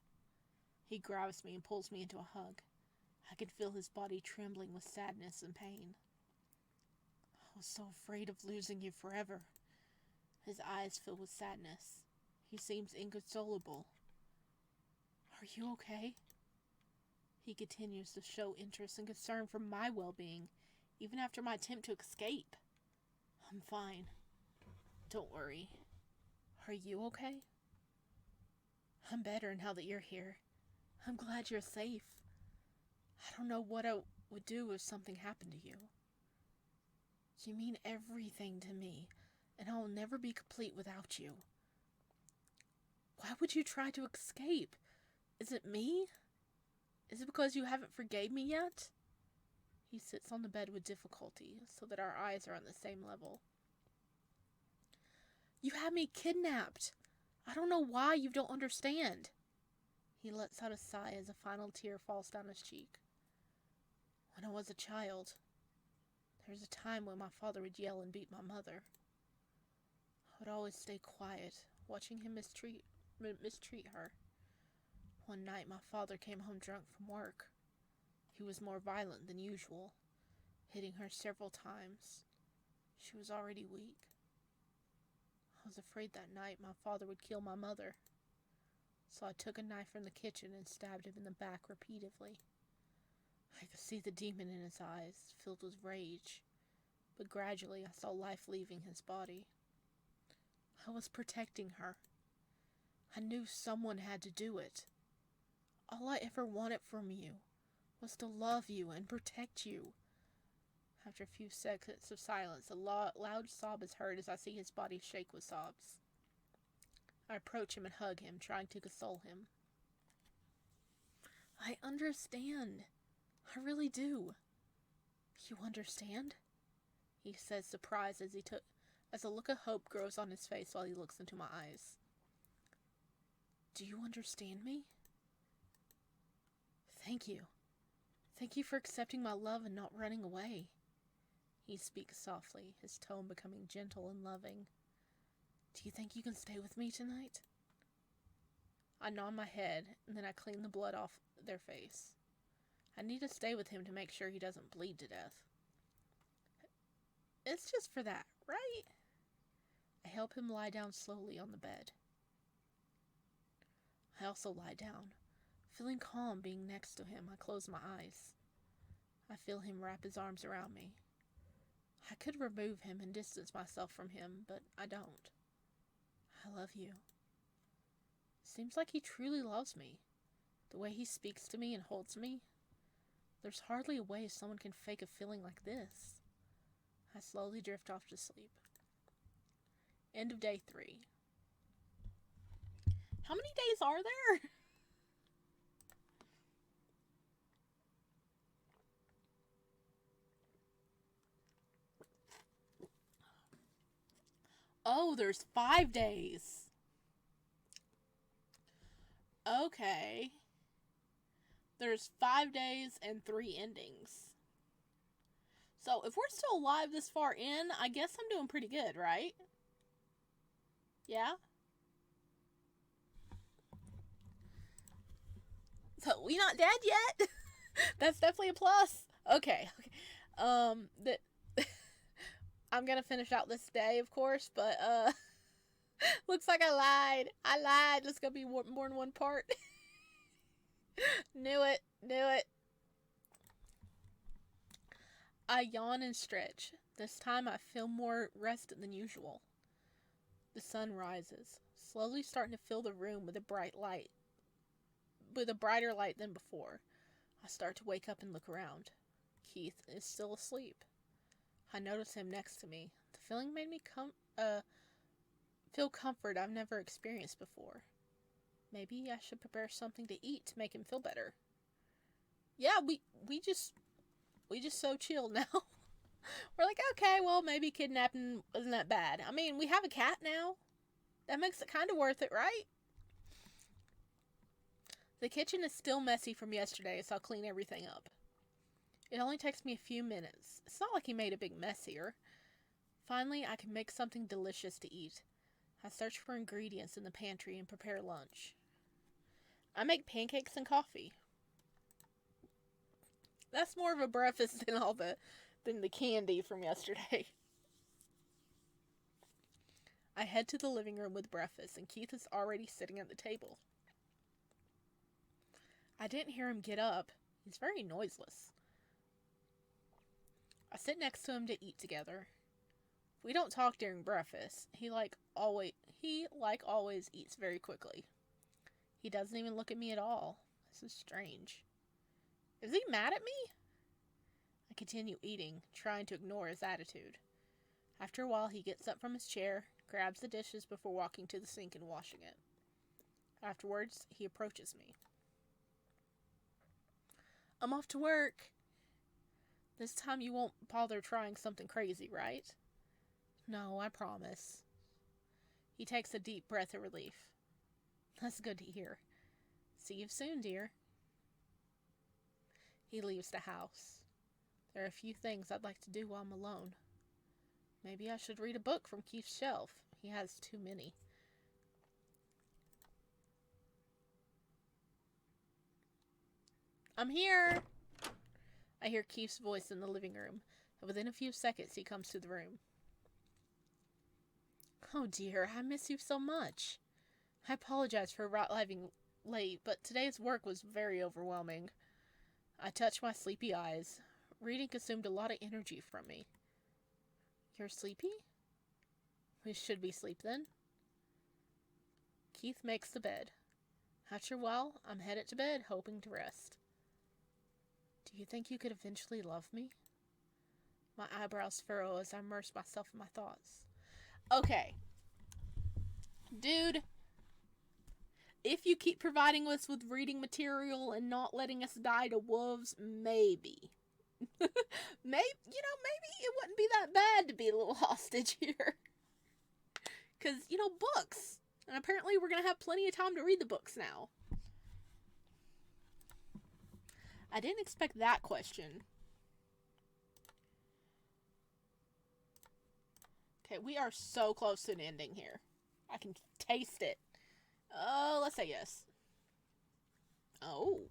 He grabs me and pulls me into a hug. I could feel his body trembling with sadness and pain. I was so afraid of losing you forever. His eyes fill with sadness. He seems inconsolable. Are you okay? He continues to show interest and concern for my well-being, even after my attempt to escape. I'm fine. Don't worry. Are you okay? I'm better now that you're here. I'm glad you're safe. I don't know what I would do if something happened to you. You mean everything to me, and I'll never be complete without you. Why would you try to escape? Is it me? Is it because you haven't forgave me yet? He sits on the bed with difficulty, so that our eyes are on the same level. You had me kidnapped. I don't know why you don't understand. He lets out a sigh as a final tear falls down his cheek. When I was a child, there was a time when my father would yell and beat my mother. I would always stay quiet, watching him mistreat her. One night my father came home drunk from work. He was more violent than usual, hitting her several times. She was already weak. I was afraid that night my father would kill my mother. So I took a knife from the kitchen and stabbed him in the back repeatedly. I could see the demon in his eyes, filled with rage, but gradually I saw life leaving his body. I was protecting her. I knew someone had to do it. All I ever wanted from you was to love you and protect you. After a few seconds of silence, a loud sob is heard as I see his body shake with sobs. I approach him and hug him, trying to console him. I understand. I really do. You understand? He says, surprised as a look of hope grows on his face while he looks into my eyes. Do you understand me? Thank you. Thank you for accepting my love and not running away. He speaks softly, his tone becoming gentle and loving. Do you think you can stay with me tonight? I nod my head, and then I clean the blood off their face. I need to stay with him to make sure he doesn't bleed to death. It's just for that, right? I help him lie down slowly on the bed. I also lie down. Feeling calm being next to him, I close my eyes. I feel him wrap his arms around me. I could remove him and distance myself from him, but I don't. I love you. Seems like he truly loves me. The way he speaks to me and holds me. There's hardly a way someone can fake a feeling like this. I slowly drift off to sleep. End of day 3. How many days are there? Oh, there's 5 days. Okay. There's 5 days and 3 endings. So, if we're still alive this far in, I guess I'm doing pretty good, right? Yeah? So, we not dead yet? That's definitely a plus. Okay. I'm gonna finish out this day, of course, but, looks like I lied. There's gonna be more than one part. Knew it. I yawn and stretch. This time I feel more rested than usual. The sun rises, slowly starting to fill the room with a brighter light than before. I start to wake up and look around. Keith is still asleep. I notice him next to me. The feeling made me feel comfort I've never experienced before. Maybe I should prepare something to eat to make him feel better. Yeah, we just so chill now. We're like, okay, well, maybe kidnapping wasn't that bad. I mean, we have a cat now. That makes it kind of worth it, right? The kitchen is still messy from yesterday, so I'll clean everything up. It only takes me a few minutes. It's not like he made a big mess here. Finally, I can make something delicious to eat. I search for ingredients in the pantry and prepare lunch. I make pancakes and coffee. That's more of a breakfast than the candy from yesterday. I head to the living room with breakfast, and Keith is already sitting at the table. I didn't hear him get up. He's very noiseless. I sit next to him to eat together. We don't talk during breakfast. He like always eats very quickly. He doesn't even look at me at all. This is strange. Is he mad at me? I continue eating, trying to ignore his attitude. After a while, he gets up from his chair, grabs the dishes before walking to the sink and washing it. Afterwards, he approaches me. I'm off to work. This time you won't bother trying something crazy, right? No, I promise. He takes a deep breath of relief. That's good to hear. See you soon, dear. He leaves the house. There are a few things I'd like to do while I'm alone. Maybe I should read a book from Keith's shelf. He has too many. I'm here! I hear Keith's voice in the living room, and within a few seconds he comes to the room. Oh dear, I miss you so much. I apologize for arriving late, but today's work was very overwhelming. I touch my sleepy eyes. Reading consumed a lot of energy from me. You're sleepy? We should be asleep then. Keith makes the bed. After a while, I'm headed to bed, hoping to rest. Do you think you could eventually love me? My eyebrows furrow as I immerse myself in my thoughts. Okay. Dude, if you keep providing us with reading material and not letting us die to wolves, maybe. maybe it wouldn't be that bad to be a little hostage here. Because, books. And apparently we're going to have plenty of time to read the books now. I didn't expect that question. Okay, we are so close to an ending here. I can taste it. Oh, let's say yes. Oh.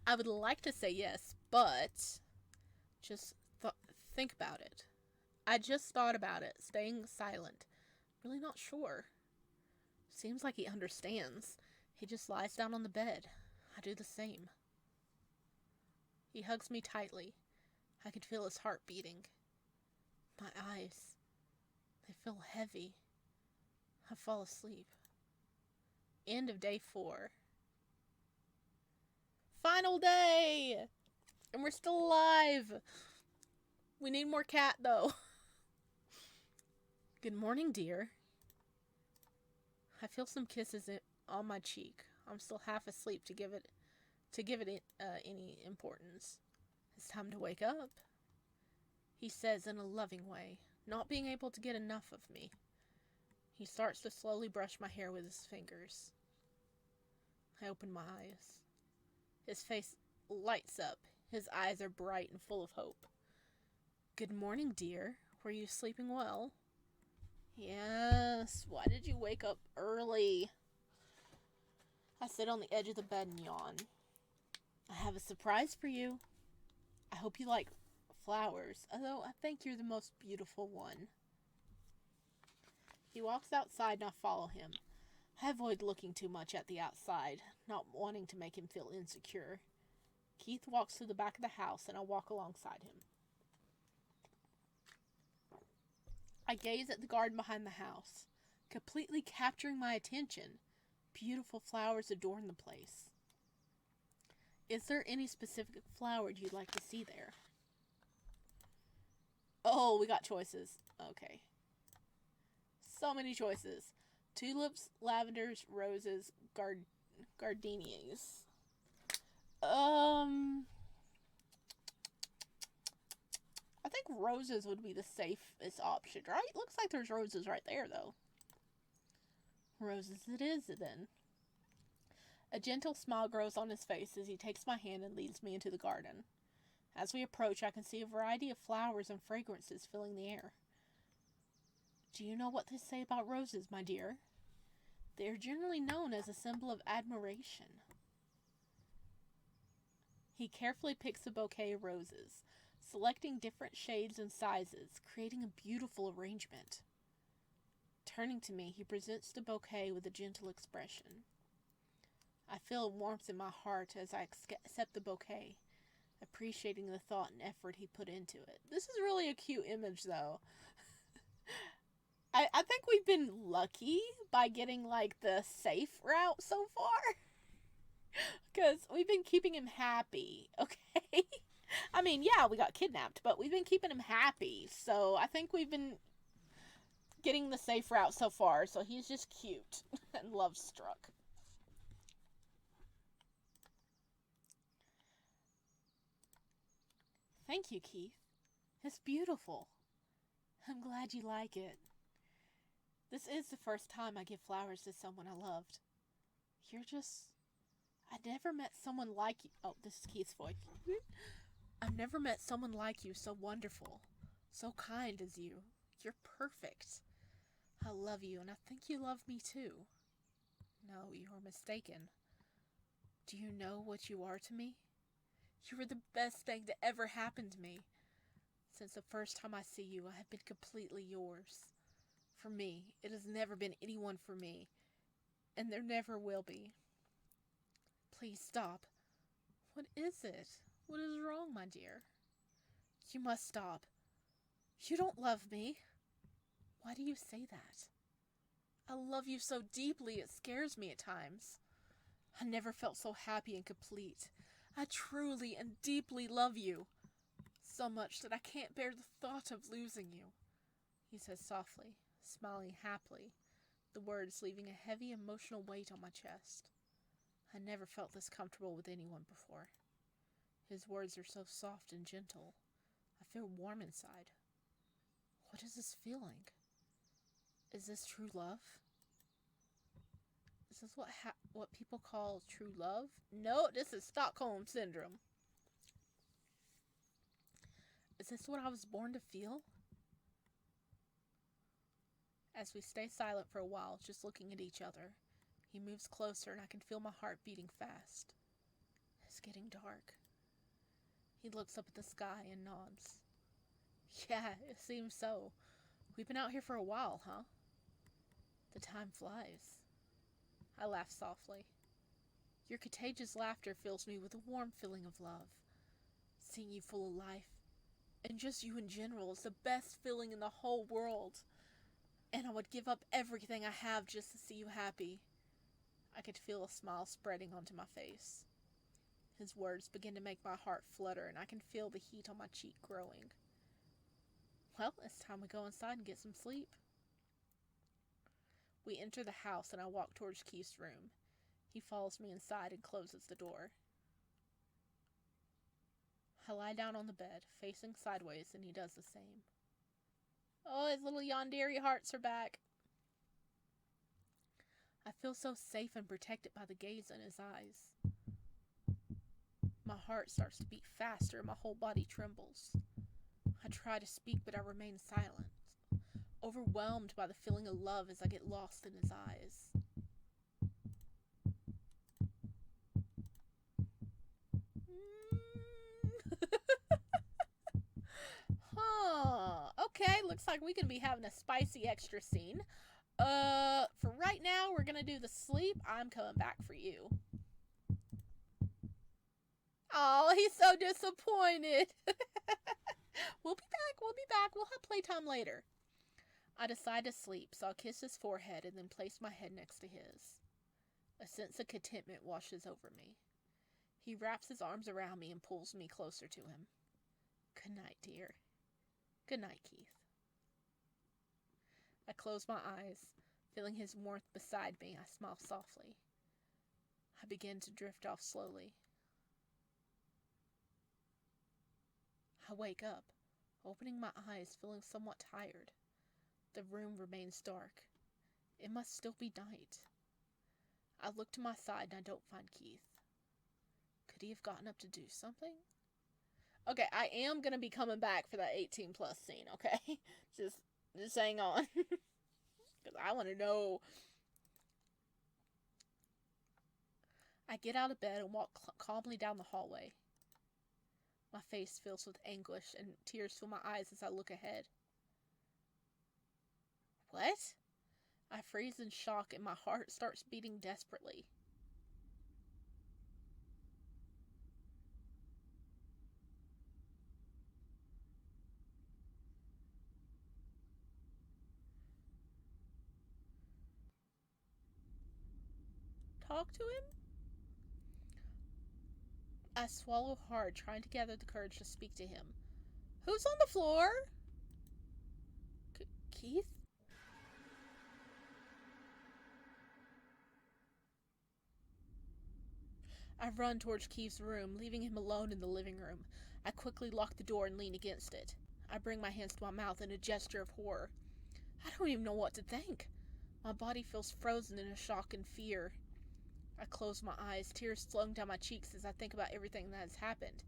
I would like to say yes, but just think about it. I just thought about it, staying silent. Really not sure. Seems like he understands. He just lies down on the bed. I do the same. He hugs me tightly. I can feel his heart beating. My eyes, they feel heavy. I fall asleep. End of day 4. Final day! And we're still alive! We need more cat, though. Good morning, dear. I feel some kisses on my cheek. I'm still half asleep to give it any importance. It's time to wake up, he says in a loving way, not being able to get enough of me. He starts to slowly brush my hair with his fingers. I open my eyes. His face lights up. His eyes are bright and full of hope. Good morning, dear. Were you sleeping well? Yes. Why did you wake up early? I sit on the edge of the bed and yawn. I have a surprise for you. I hope you like flowers, although I think you're the most beautiful one. He walks outside and I follow him. I avoid looking too much at the outside, not wanting to make him feel insecure. Keith walks to the back of the house and I walk alongside him. I gaze at the garden behind the house, completely capturing my attention. Beautiful flowers adorn the place. Is there any specific flower you'd like to see there? Oh, we got choices. Okay. So many choices. Tulips, lavenders, roses, gardenias. I think roses would be the safest option, right? Looks like there's roses right there, though. Roses it is, then. A gentle smile grows on his face as he takes my hand and leads me into the garden. As we approach, I can see a variety of flowers and fragrances filling the air. Do you know what they say about roses, my dear? They are generally known as a symbol of admiration. He carefully picks a bouquet of roses, selecting different shades and sizes, creating a beautiful arrangement. Turning to me, he presents the bouquet with a gentle expression. I feel a warmth in my heart as I accept the bouquet, appreciating the thought and effort he put into it. This is really a cute image, though. I think we've been lucky by getting, like, the safe route so far. Because we've been keeping him happy, okay? I mean, yeah, we got kidnapped, but we've been keeping him happy. So I think we've been getting the safe route so far. So he's just cute and love struck. Thank you, Keith. It's beautiful. I'm glad you like it. This is the first time I give flowers to someone I loved. You're just... I never met someone like you. Oh, this is Keith's voice. I've never met someone like you, so wonderful, so kind as you. You're perfect. I love you, and I think you love me too. No, you're mistaken. Do you know what you are to me? You are the best thing to ever happen to me. Since the first time I see you, I have been completely yours. For me, it has never been anyone for me, and there never will be. Please stop. What is it? What is wrong, my dear? You must stop. You don't love me. Why do you say that? I love you so deeply it scares me at times. I never felt so happy and complete. I truly and deeply love you. So much that I can't bear the thought of losing you. He says softly, smiling happily, the words leaving a heavy emotional weight on my chest. I never felt this comfortable with anyone before. His words are so soft and gentle. I feel warm inside. What is this feeling? Is this true love? Is this what people call true love? No, this is Stockholm Syndrome. Is this what I was born to feel? As we stay silent for a while, just looking at each other, he moves closer and I can feel my heart beating fast. It's getting dark. He looks up at the sky and nods. Yeah, it seems so. We've been out here for a while, huh? The time flies. I laugh softly. Your contagious laughter fills me with a warm feeling of love. Seeing you full of life, and just you in general, is the best feeling in the whole world. And I would give up everything I have just to see you happy. I could feel a smile spreading onto my face. His words begin to make my heart flutter, and I can feel the heat on my cheek growing. Well, it's time we go inside and get some sleep. We enter the house, and I walk towards Keith's room. He follows me inside and closes the door. I lie down on the bed, facing sideways, and he does the same. Oh, his little Yandere hearts are back. I feel so safe and protected by the gaze in his eyes. My heart starts to beat faster and my whole body trembles. I try to speak, but I remain silent, overwhelmed by the feeling of love as I get lost in his eyes. Okay, looks like we can be having a spicy extra scene. For right now, we're gonna do the sleep. I'm coming back for you. Oh, he's so disappointed. We'll be back. We'll have playtime later. I decide to sleep, so I'll kiss his forehead and then place my head next to his. A sense of contentment washes over me. He wraps his arms around me and pulls me closer to him. Good night, dear. Good night, Keith. I close my eyes. Feeling his warmth beside me, I smile softly. I begin to drift off slowly. I wake up, opening my eyes, feeling somewhat tired. The room remains dark. It must still be night. I look to my side and I don't find Keith. Could he have gotten up to do something? Okay, I am going to be coming back for that 18+ scene, okay? Just hang on. Because I want to know. I get out of bed and walk calmly down the hallway. My face fills with anguish and tears fill my eyes as I look ahead. What? I freeze in shock and my heart starts beating desperately. Talk to him? I swallow hard, trying to gather the courage to speak to him. Who's on the floor? Keith? I run towards Keith's room, leaving him alone in the living room. I quickly lock the door and lean against it. I bring my hands to my mouth in a gesture of horror. I don't even know what to think. My body feels frozen in a shock and fear. I close my eyes, tears flowing down my cheeks as I think about everything that has happened.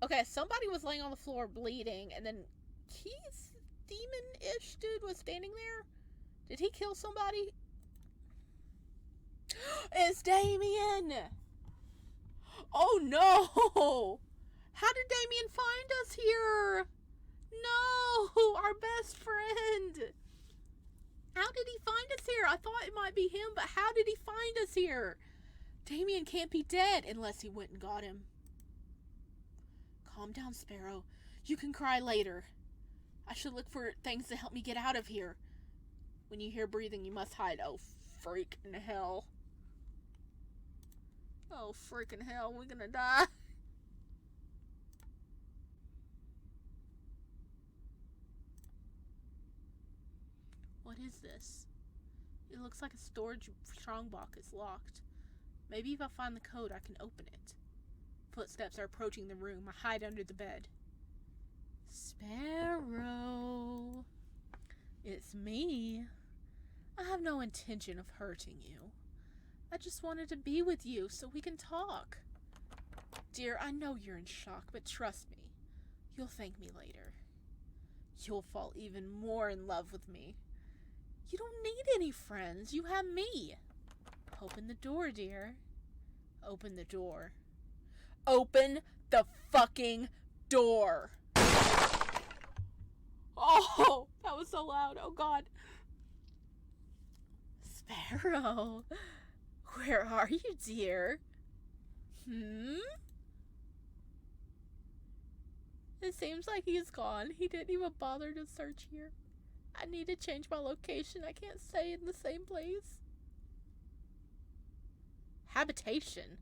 Okay, somebody was laying on the floor bleeding, and then Keith's demon-ish dude was standing there? Did he kill somebody? It's Damien! Oh no! How did Damien find us here? No! Our best friend! How did he find us here? I thought it might be him, but how did he find us here? Damien can't be dead unless he went and got him. Calm down, Sparrow. You can cry later. I should look for things to help me get out of here. When you hear breathing, you must hide. Oh, freaking hell. Oh, freaking hell. We're gonna die. What is this? It looks like a storage strongbox is locked. Maybe if I find the code, I can open it. Footsteps are approaching the room. I hide under the bed. Sparrow. It's me. I have no intention of hurting you. I just wanted to be with you so we can talk. Dear, I know you're in shock, but trust me. You'll thank me later. You'll fall even more in love with me. You don't need any friends. You have me. Open the door, dear. Open the door. Open the fucking door. Oh, that was so loud. Oh, God. Sparrow. Where are you, dear? It seems like he's gone. He didn't even bother to search here. I need to change my location. I can't stay in the same place. Habitation?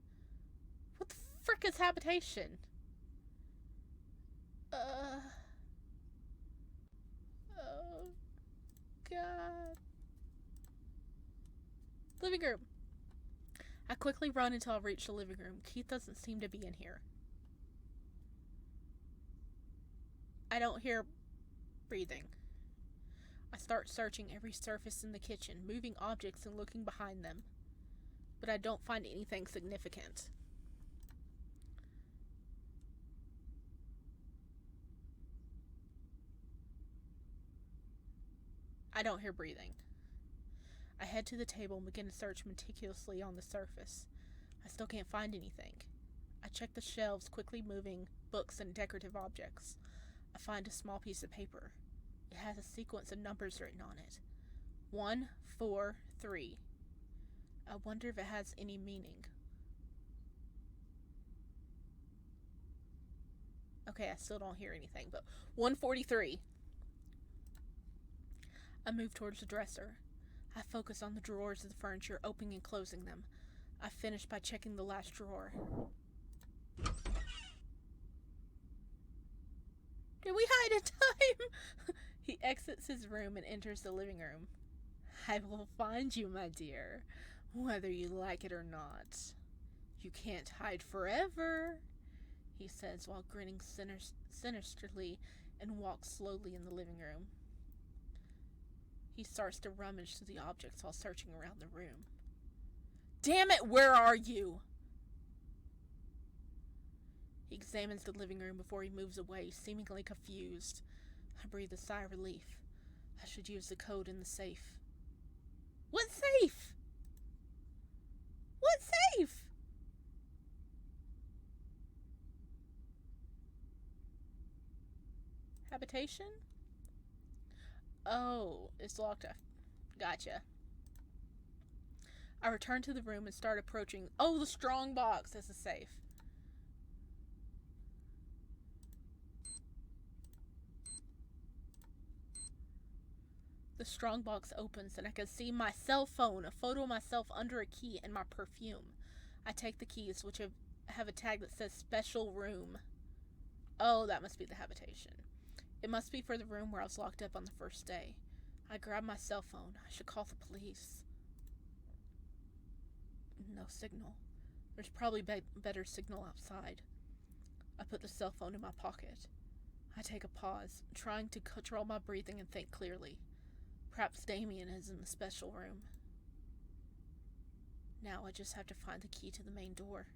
What the frick is habitation? Oh, God. Living room. I quickly run until I reach the living room. Keith doesn't seem to be in here. I don't hear breathing. I start searching every surface in the kitchen, moving objects and looking behind them. But I don't find anything significant. I don't hear breathing. I head to the table and begin to search meticulously on the surface. I still can't find anything. I check the shelves, quickly moving books and decorative objects. I find a small piece of paper. It has a sequence of numbers written on it. 1, 4, 3. I wonder if it has any meaning. Okay, I still don't hear anything, but 143. I move towards the dresser. I focus on the drawers of the furniture, opening and closing them. I finish by checking the last drawer. Did we hide in time? He exits his room and enters the living room. I will find you, my dear, whether you like it or not. You can't hide forever, he says while grinning sinisterly and walks slowly in the living room. He starts to rummage through the objects while searching around the room. Damn it, where are you? He examines the living room before he moves away, seemingly confused. I breathe a sigh of relief. I should use the code in the safe. What safe? What safe? Habitation? Oh, it's locked up. Gotcha. I return to the room and start approaching. Oh, the strong box. That's a safe. The strong box opens and I can see my cell phone, a photo of myself under a key, and my perfume. I take the keys, which have a tag that says special room. Oh, that must be the habitation. It must be for the room where I was locked up on the first day. I grab my cell phone. I should call the police. No signal. There's probably better signal outside. I put the cell phone in my pocket. I take a pause, trying to control my breathing and think clearly. Perhaps Damien is in the special room. Now I just have to find the key to the main door.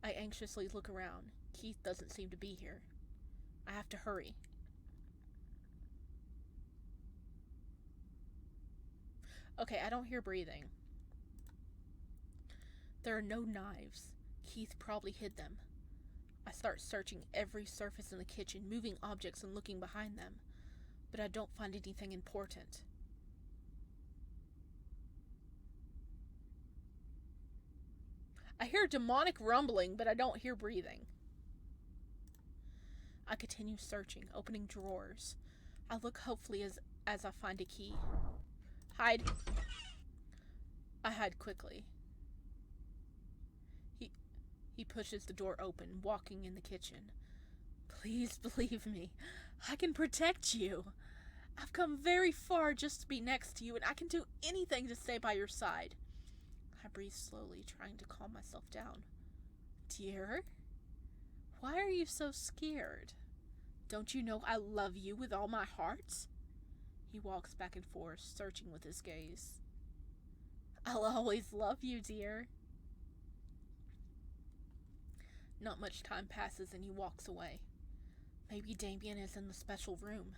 I anxiously look around. Keith doesn't seem to be here. I have to hurry. Okay, I don't hear breathing. There are no knives. Keith probably hid them. I start searching every surface in the kitchen, moving objects and looking behind them, but I don't find anything important. I hear demonic rumbling, but I don't hear breathing. I continue searching, opening drawers. I look hopefully as I find a key. Hide. I hide quickly. He pushes the door open, walking in the kitchen. Please believe me. I can protect you. I've come very far just to be next to you, and I can do anything to stay by your side. I breathe slowly, trying to calm myself down. Dear? Why are you so scared? Don't you know I love you with all my heart? He walks back and forth, searching with his gaze. I'll always love you, dear. Not much time passes and he walks away. Maybe Damien is in the special room.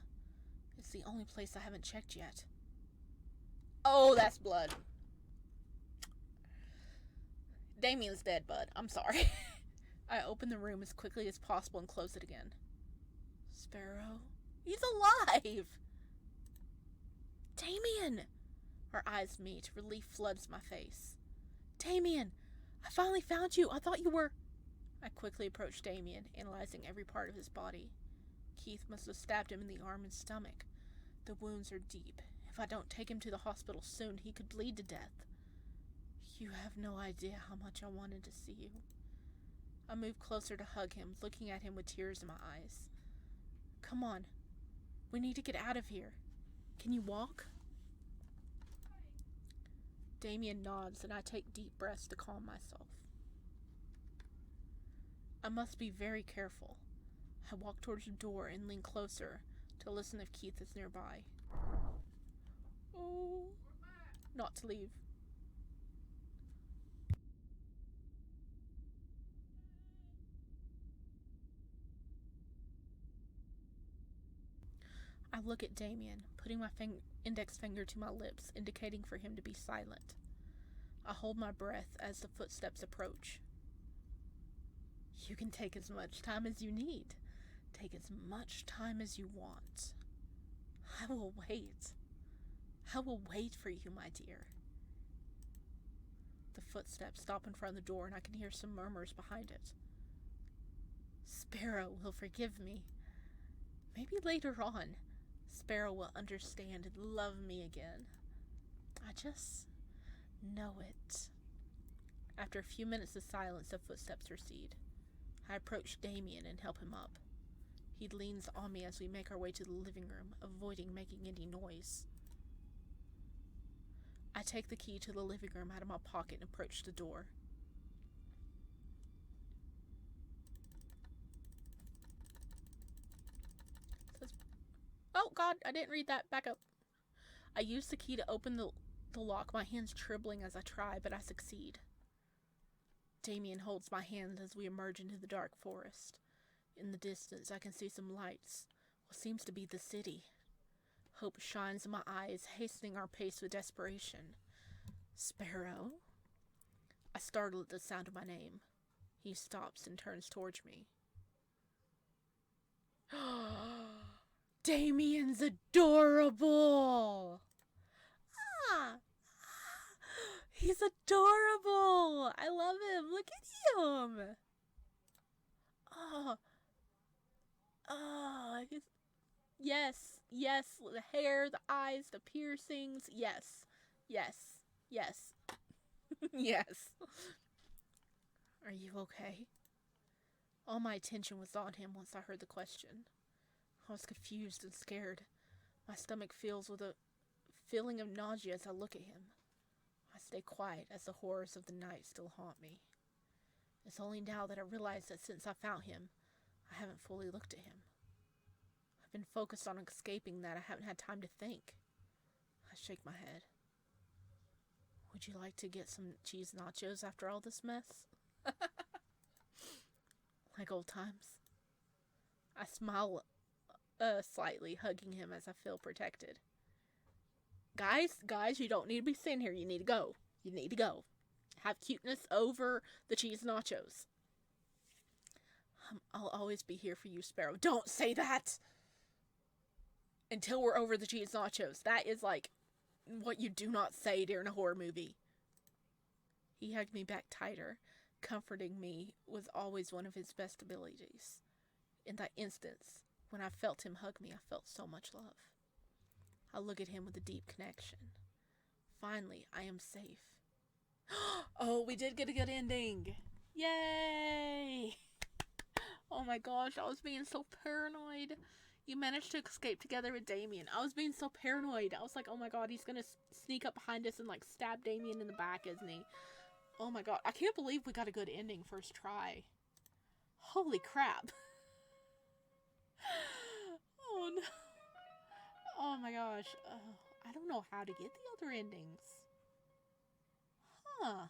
It's the only place I haven't checked yet. Oh, that's blood. Damien's dead, bud. I'm sorry. I open the room as quickly as possible and close it again. Sparrow? He's alive! Damien! Our eyes meet. Relief floods my face. Damien! I finally found you! I thought you were... I quickly approach Damien, analyzing every part of his body. Keith must have stabbed him in the arm and stomach. The wounds are deep. If I don't take him to the hospital soon, he could bleed to death. You have no idea how much I wanted to see you. I move closer to hug him, looking at him with tears in my eyes. Come on. We need to get out of here. Can you walk? Damien nods, and I take deep breaths to calm myself. I must be very careful. I walk towards the door and lean closer to listen if Keith is nearby. Oh, not to leave. I look at Damien, putting my index finger to my lips, indicating for him to be silent. I hold my breath as the footsteps approach. You can take as much time as you need. Take as much time as you want. I will wait. I will wait for you, my dear. The footsteps stop in front of the door, and I can hear some murmurs behind it. Sparrow will forgive me. Maybe later on, Sparrow will understand and love me again. I just know it. After a few minutes of silence, the footsteps recede. I approach Damien and help him up. He leans on me as we make our way to the living room, avoiding making any noise. I take the key to the living room out of my pocket and approach the door. Oh God, I didn't read that. Back up. I use the key to open the lock, my hands trembling as I try, but I succeed. Damien holds my hand as we emerge into the dark forest. In the distance, I can see some lights. What seems to be the city. Hope shines in my eyes, hastening our pace with desperation. Sparrow? I startle at the sound of my name. He stops and turns towards me. Damien's adorable! Ah! He's adorable! I love him! Look at him! Oh. Oh, yes, yes, the hair, the eyes, the piercings, yes, yes, yes, yes. Are you okay? All my attention was on him once I heard the question. I was confused and scared. My stomach fills with a feeling of nausea as I look at him. I stay quiet as the horrors of the night still haunt me. It's only now that I realize that since I found him, I haven't fully looked at him. I've been focused on escaping that I haven't had time to think. I shake my head. Would you like to get some cheese nachos after all this mess? Like old times. I smile slightly, hugging him as I feel protected. Guys, you don't need to be sitting here. You need to go. You need to go. Have cuteness over the cheese nachos. I'll always be here for you, Sparrow. Don't say that! Until we're over the cheese nachos. That is like what you do not say during a horror movie. He hugged me back tighter. Comforting me was always one of his best abilities. In that instance, when I felt him hug me, I felt so much love. I look at him with a deep connection. Finally, I am safe. Oh, we did get a good ending. Yay! Oh my gosh, I was being so paranoid. You managed to escape together with Damien. I was being so paranoid. I was like, oh my god, he's gonna sneak up behind us and like stab Damien in the back, isn't he? Oh my god, I can't believe we got a good ending first try. Holy crap. Oh no. Oh my gosh. I don't know how to get the other endings. Huh.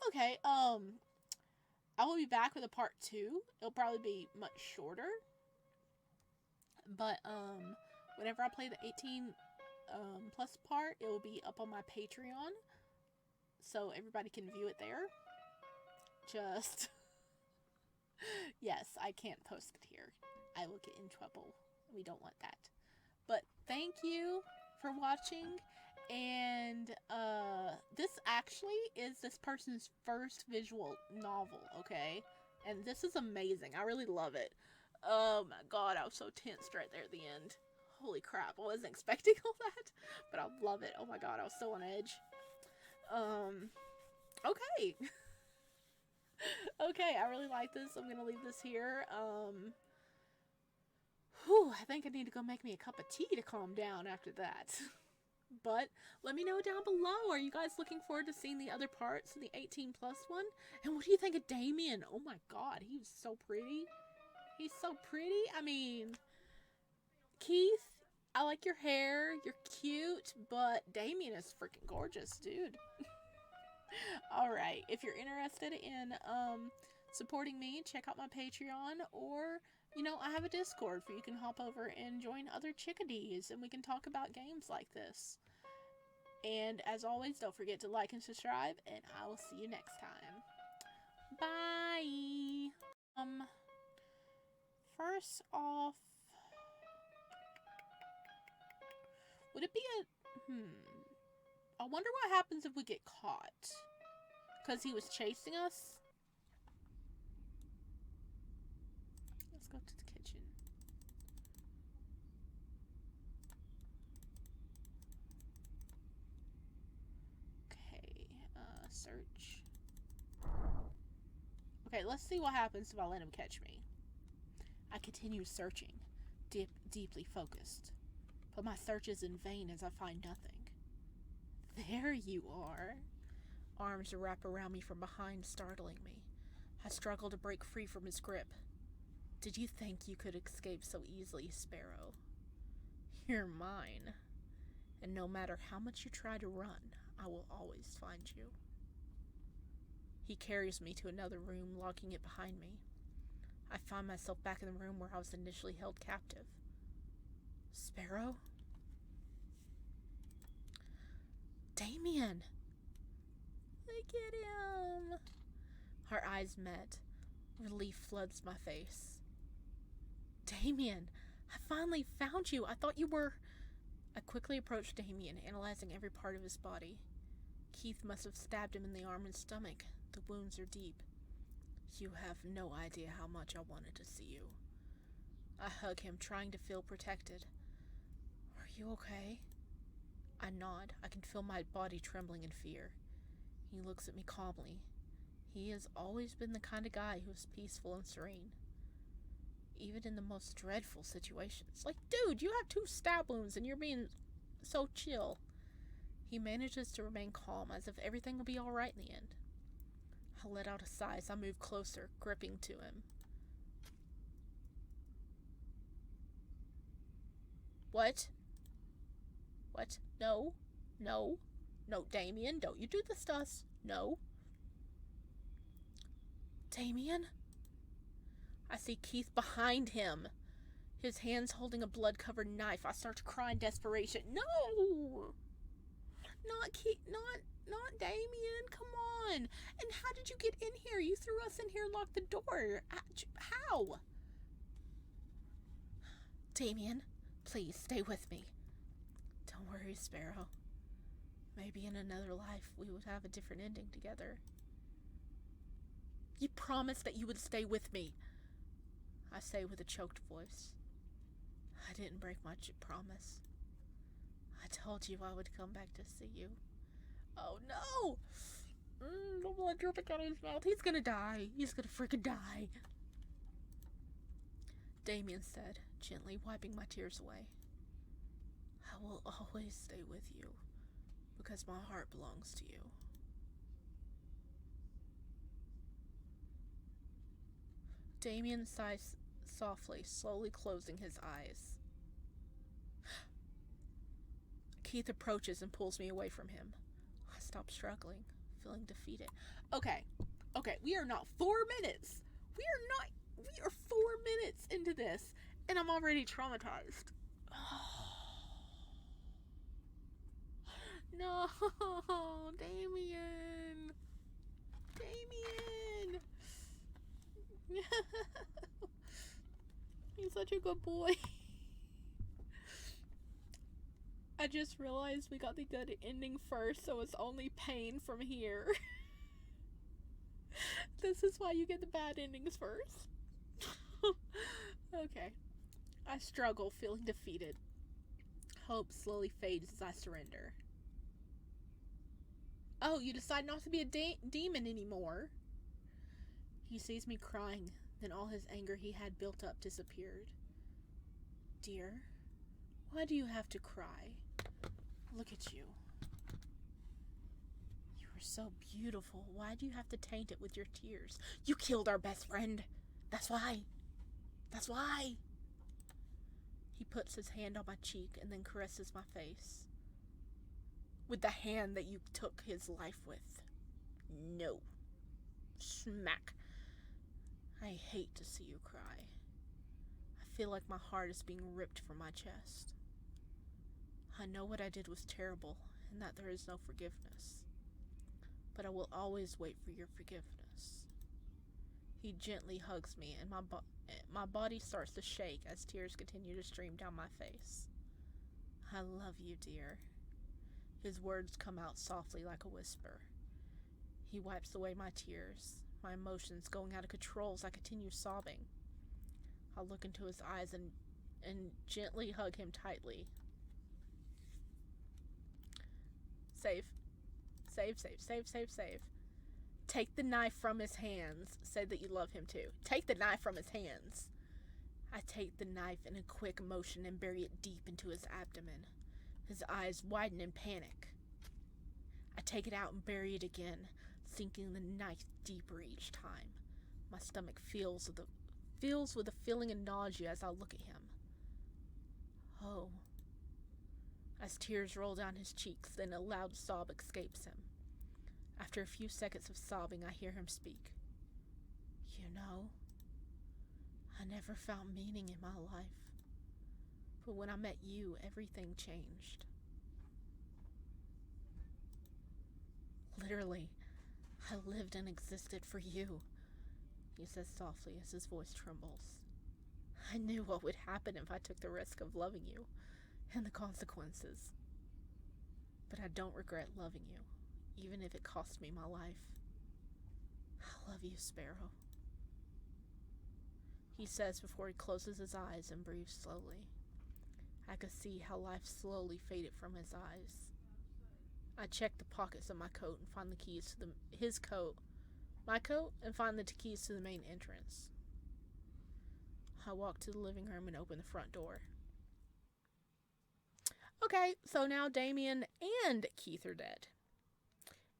Okay, I will be back with a part 2. It'll probably be much shorter. But, whenever I play the 18 plus part, it will be up on my Patreon. So everybody can view it there. Just... yes, I can't post it here. I will get in trouble. We don't want that. But thank you for watching. And this actually is this person's first visual novel, okay? And this is amazing. I really love it. Oh my god, I was so tensed right there at the end. Holy crap, I wasn't expecting all that. But I love it. Oh my god, I was so on edge. Okay. Okay, I really like this. I'm gonna leave this here. I think I need to go make me a cup of tea to calm down after that. But let me know down below. Are you guys looking forward to seeing the other parts of the 18 plus one? And what do you think of Damien? Oh my god, he's so pretty. He's so pretty. I mean, Keith, I like your hair. You're cute. But Damien is freaking gorgeous, dude. Alright, if you're interested in supporting me, check out my Patreon, or, you know, I have a Discord where you can hop over and join other chickadees, and we can talk about games like this. And as always, don't forget to like and subscribe, and I will see you next time. Bye! First off, would it be a, I wonder what happens if we get caught. Because he was chasing us. Let's go to the kitchen. Okay, search. Okay, let's see what happens if I let him catch me. I continue searching, deeply focused. But my search is in vain as I find nothing. There you are. Arms wrap around me from behind, startling me. I struggle to break free from his grip. Did you think you could escape so easily, Sparrow? You're mine. And no matter how much you try to run, I will always find you. He carries me to another room, locking it behind me. I find myself back in the room where I was initially held captive. Sparrow? Damien! Look at him! Our eyes met. Relief floods my face. Damien! I finally found you! I thought you were... I quickly approached Damien, analyzing every part of his body. Keith must have stabbed him in the arm and stomach. The wounds are deep. You have no idea how much I wanted to see you. I hug him, trying to feel protected. Are you okay? I nod. I can feel my body trembling in fear. He looks at me calmly. He has always been the kind of guy who's peaceful and serene. Even in the most dreadful situations. Like, dude, you have 2 stab wounds and you're being so chill. He manages to remain calm, as if everything will be alright in the end. I let out a sigh as I move closer, gripping to him. What? What? No. No. No, Damien, don't you do this to us. No. Damien? I see Keith behind him. His hands holding a blood-covered knife. I start to cry in desperation. No! Not Keith, not Damien, come on. And how did you get in here? You threw us in here and locked the door. How? Damien, please stay with me. Don't worry, Sparrow. Maybe in another life we would have a different ending together. You promised that you would stay with me, I say with a choked voice. I didn't break my promise. I told you I would come back to see you. Oh no! The blood dripping out of his mouth. He's gonna die. He's gonna freaking die. Damien said, gently wiping my tears away. I will always stay with you, because my heart belongs to you. Damien sighs softly, slowly closing his eyes. Keith approaches and pulls me away from him. I stop struggling, feeling defeated. Okay, we are not 4 minutes. We are 4 minutes into this, and I'm already traumatized. No, Damien. He's such a good boy. I just realized we got the good ending first, so it's only pain from here. This is why you get the bad endings first. Okay. I struggle, feeling defeated. Hope slowly fades as I surrender. Oh, you decide not to be a demon anymore. He sees me crying, then all his anger he had built up disappeared. Dear, why do you have to cry? Look at you. You are so beautiful. Why do you have to taint it with your tears? You killed our best friend. That's why. That's why. He puts his hand on my cheek and then caresses my face. With the hand that you took his life with. No. Smack. I hate to see you cry. I feel like my heart is being ripped from my chest. I know what I did was terrible, and that there is no forgiveness. But I will always wait for your forgiveness. He gently hugs me, and my body starts to shake as tears continue to stream down my face. I love you, dear. His words come out softly like a whisper. He wipes away my tears, my emotions going out of control as I continue sobbing. I look into his eyes and gently hug him tightly. Save. Take the knife from his hands. Say that you love him too. Take the knife from his hands. I take the knife in a quick motion and bury it deep into his abdomen. His eyes widen in panic. I take it out and bury it again, sinking the knife deeper each time. My stomach fills with a feeling of nausea as I look at him. Oh. As tears roll down his cheeks, then a loud sob escapes him. After a few seconds of sobbing, I hear him speak. You know, I never found meaning in my life. But when I met you, everything changed. Literally, I lived and existed for you, he says softly as his voice trembles. I knew what would happen if I took the risk of loving you, and the consequences. But I don't regret loving you, even if it cost me my life. I love you, Sparrow, he says before he closes his eyes and breathes slowly. I could see how life slowly faded from his eyes. I check the pockets of my coat and find the keys to my coat, and find the keys to the main entrance. I walk to the living room and open the front door. Okay, so now Damien and Keith are dead.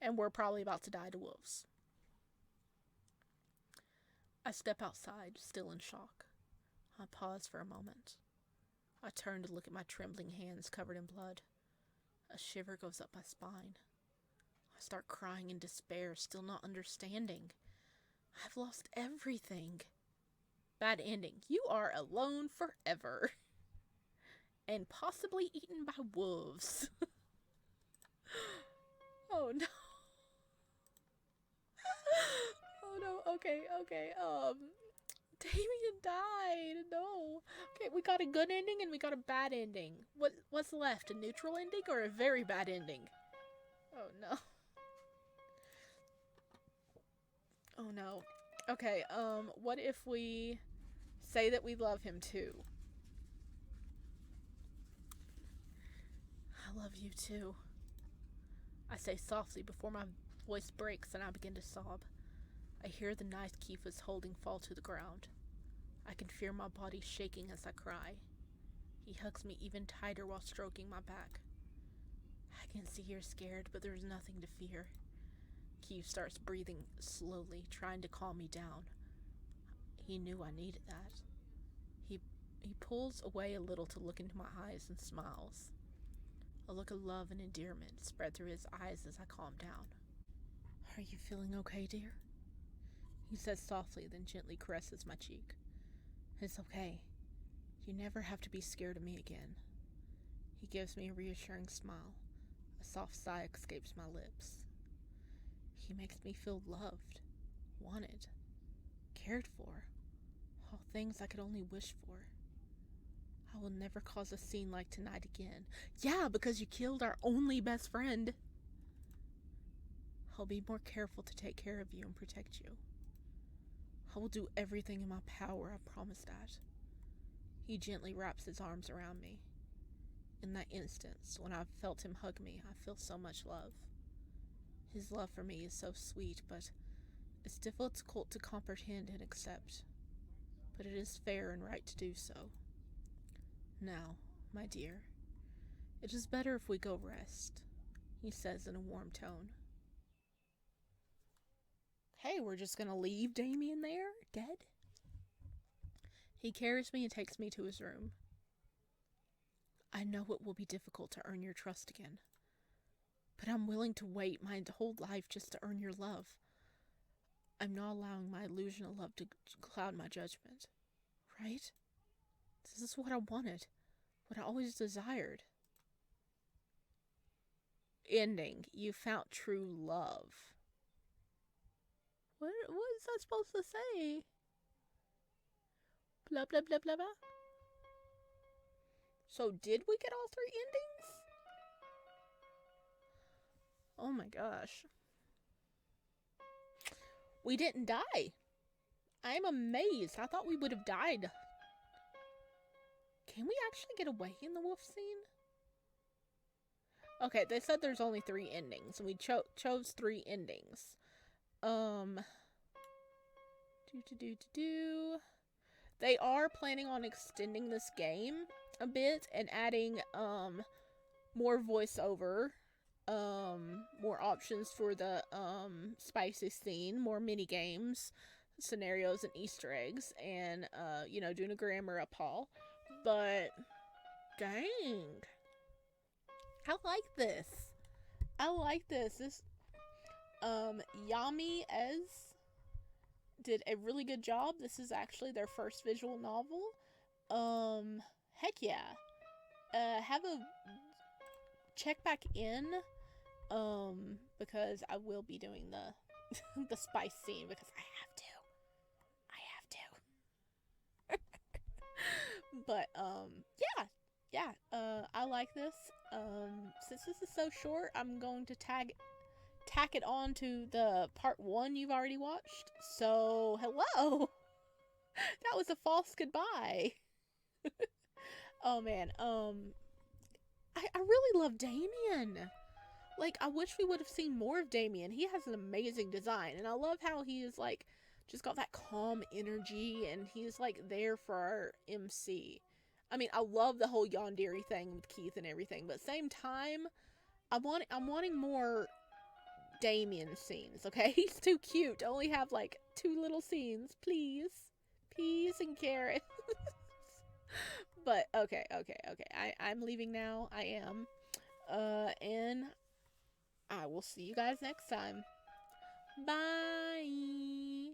And we're probably about to die to wolves. I step outside, still in shock. I pause for a moment. I turn to look at my trembling hands covered in blood. A shiver goes up my spine. I start crying in despair, still not understanding. I've lost everything. Bad ending. You are alone forever. And possibly eaten by wolves. Oh no. Oh no, okay. Damien died. No. Okay, we got a good ending and we got a bad ending. What's left? A neutral ending or a very bad ending? Oh no. Oh no. Okay, what if we say that we love him too? I love you too, I say softly before my voice breaks and I begin to sob. I hear the knife Keith was holding fall to the ground. I can feel my body shaking as I cry. He hugs me even tighter while stroking my back. I can see you're scared, but there's nothing to fear. Keith starts breathing slowly, trying to calm me down. He knew I needed that. He pulls away a little to look into my eyes and smiles. A look of love and endearment spread through his eyes as I calm down. Are you feeling okay, dear? He says softly, then gently caresses my cheek. It's okay. You never have to be scared of me again. He gives me a reassuring smile. A soft sigh escapes my lips. He makes me feel loved, wanted, cared for. All things I could only wish for. I will never cause a scene like tonight again. Yeah, because you killed our only best friend. I'll be more careful to take care of you and protect you. I will do everything in my power, I promise that. He gently wraps his arms around me. In that instance, when I felt him hug me, I feel so much love. His love for me is so sweet, but it's difficult to comprehend and accept. But it is fair and right to do so. Now, my dear, it is better if we go rest, he says in a warm tone. Hey, we're just gonna leave Damien there, dead? He carries me and takes me to his room. I know it will be difficult to earn your trust again, but I'm willing to wait my whole life just to earn your love. I'm not allowing my illusion of love to cloud my judgment, right? This is what I wanted, what I always desired. Ending. You found true love. What is that supposed to say? Blah, blah, blah, blah, blah. So did we get all 3 endings? Oh my gosh. We didn't die. I am amazed. I thought we would have died. Can we actually get away in the wolf scene? Okay, they said there's only 3 endings, and we chose 3 endings. They are planning on extending this game a bit and adding more voiceover, more options for the spicy scene, more mini games, scenarios, and Easter eggs, and doing a grammar up haul. But dang, I like this. This Yami Ez did a really good job. This is actually their first visual novel. Heck yeah. have a check back in, because I will be doing the the spice scene because I have to. But I like this. Since this is so short, I'm going to tack it on to the part 1 you've already watched. So, hello. That was a false goodbye. Oh man, I really love Damien. Like, I wish we would have seen more of Damien. He has an amazing design, and I love how he is like just got that calm energy, and he's like there for our MC. I mean, I love the whole Yandere thing with Keith and everything, but same time, I'm wanting more Damien scenes. Okay, he's too cute to only have like 2 little scenes, please, peas and carrots. But okay. I'm leaving now. I am. And I will see you guys next time. Bye.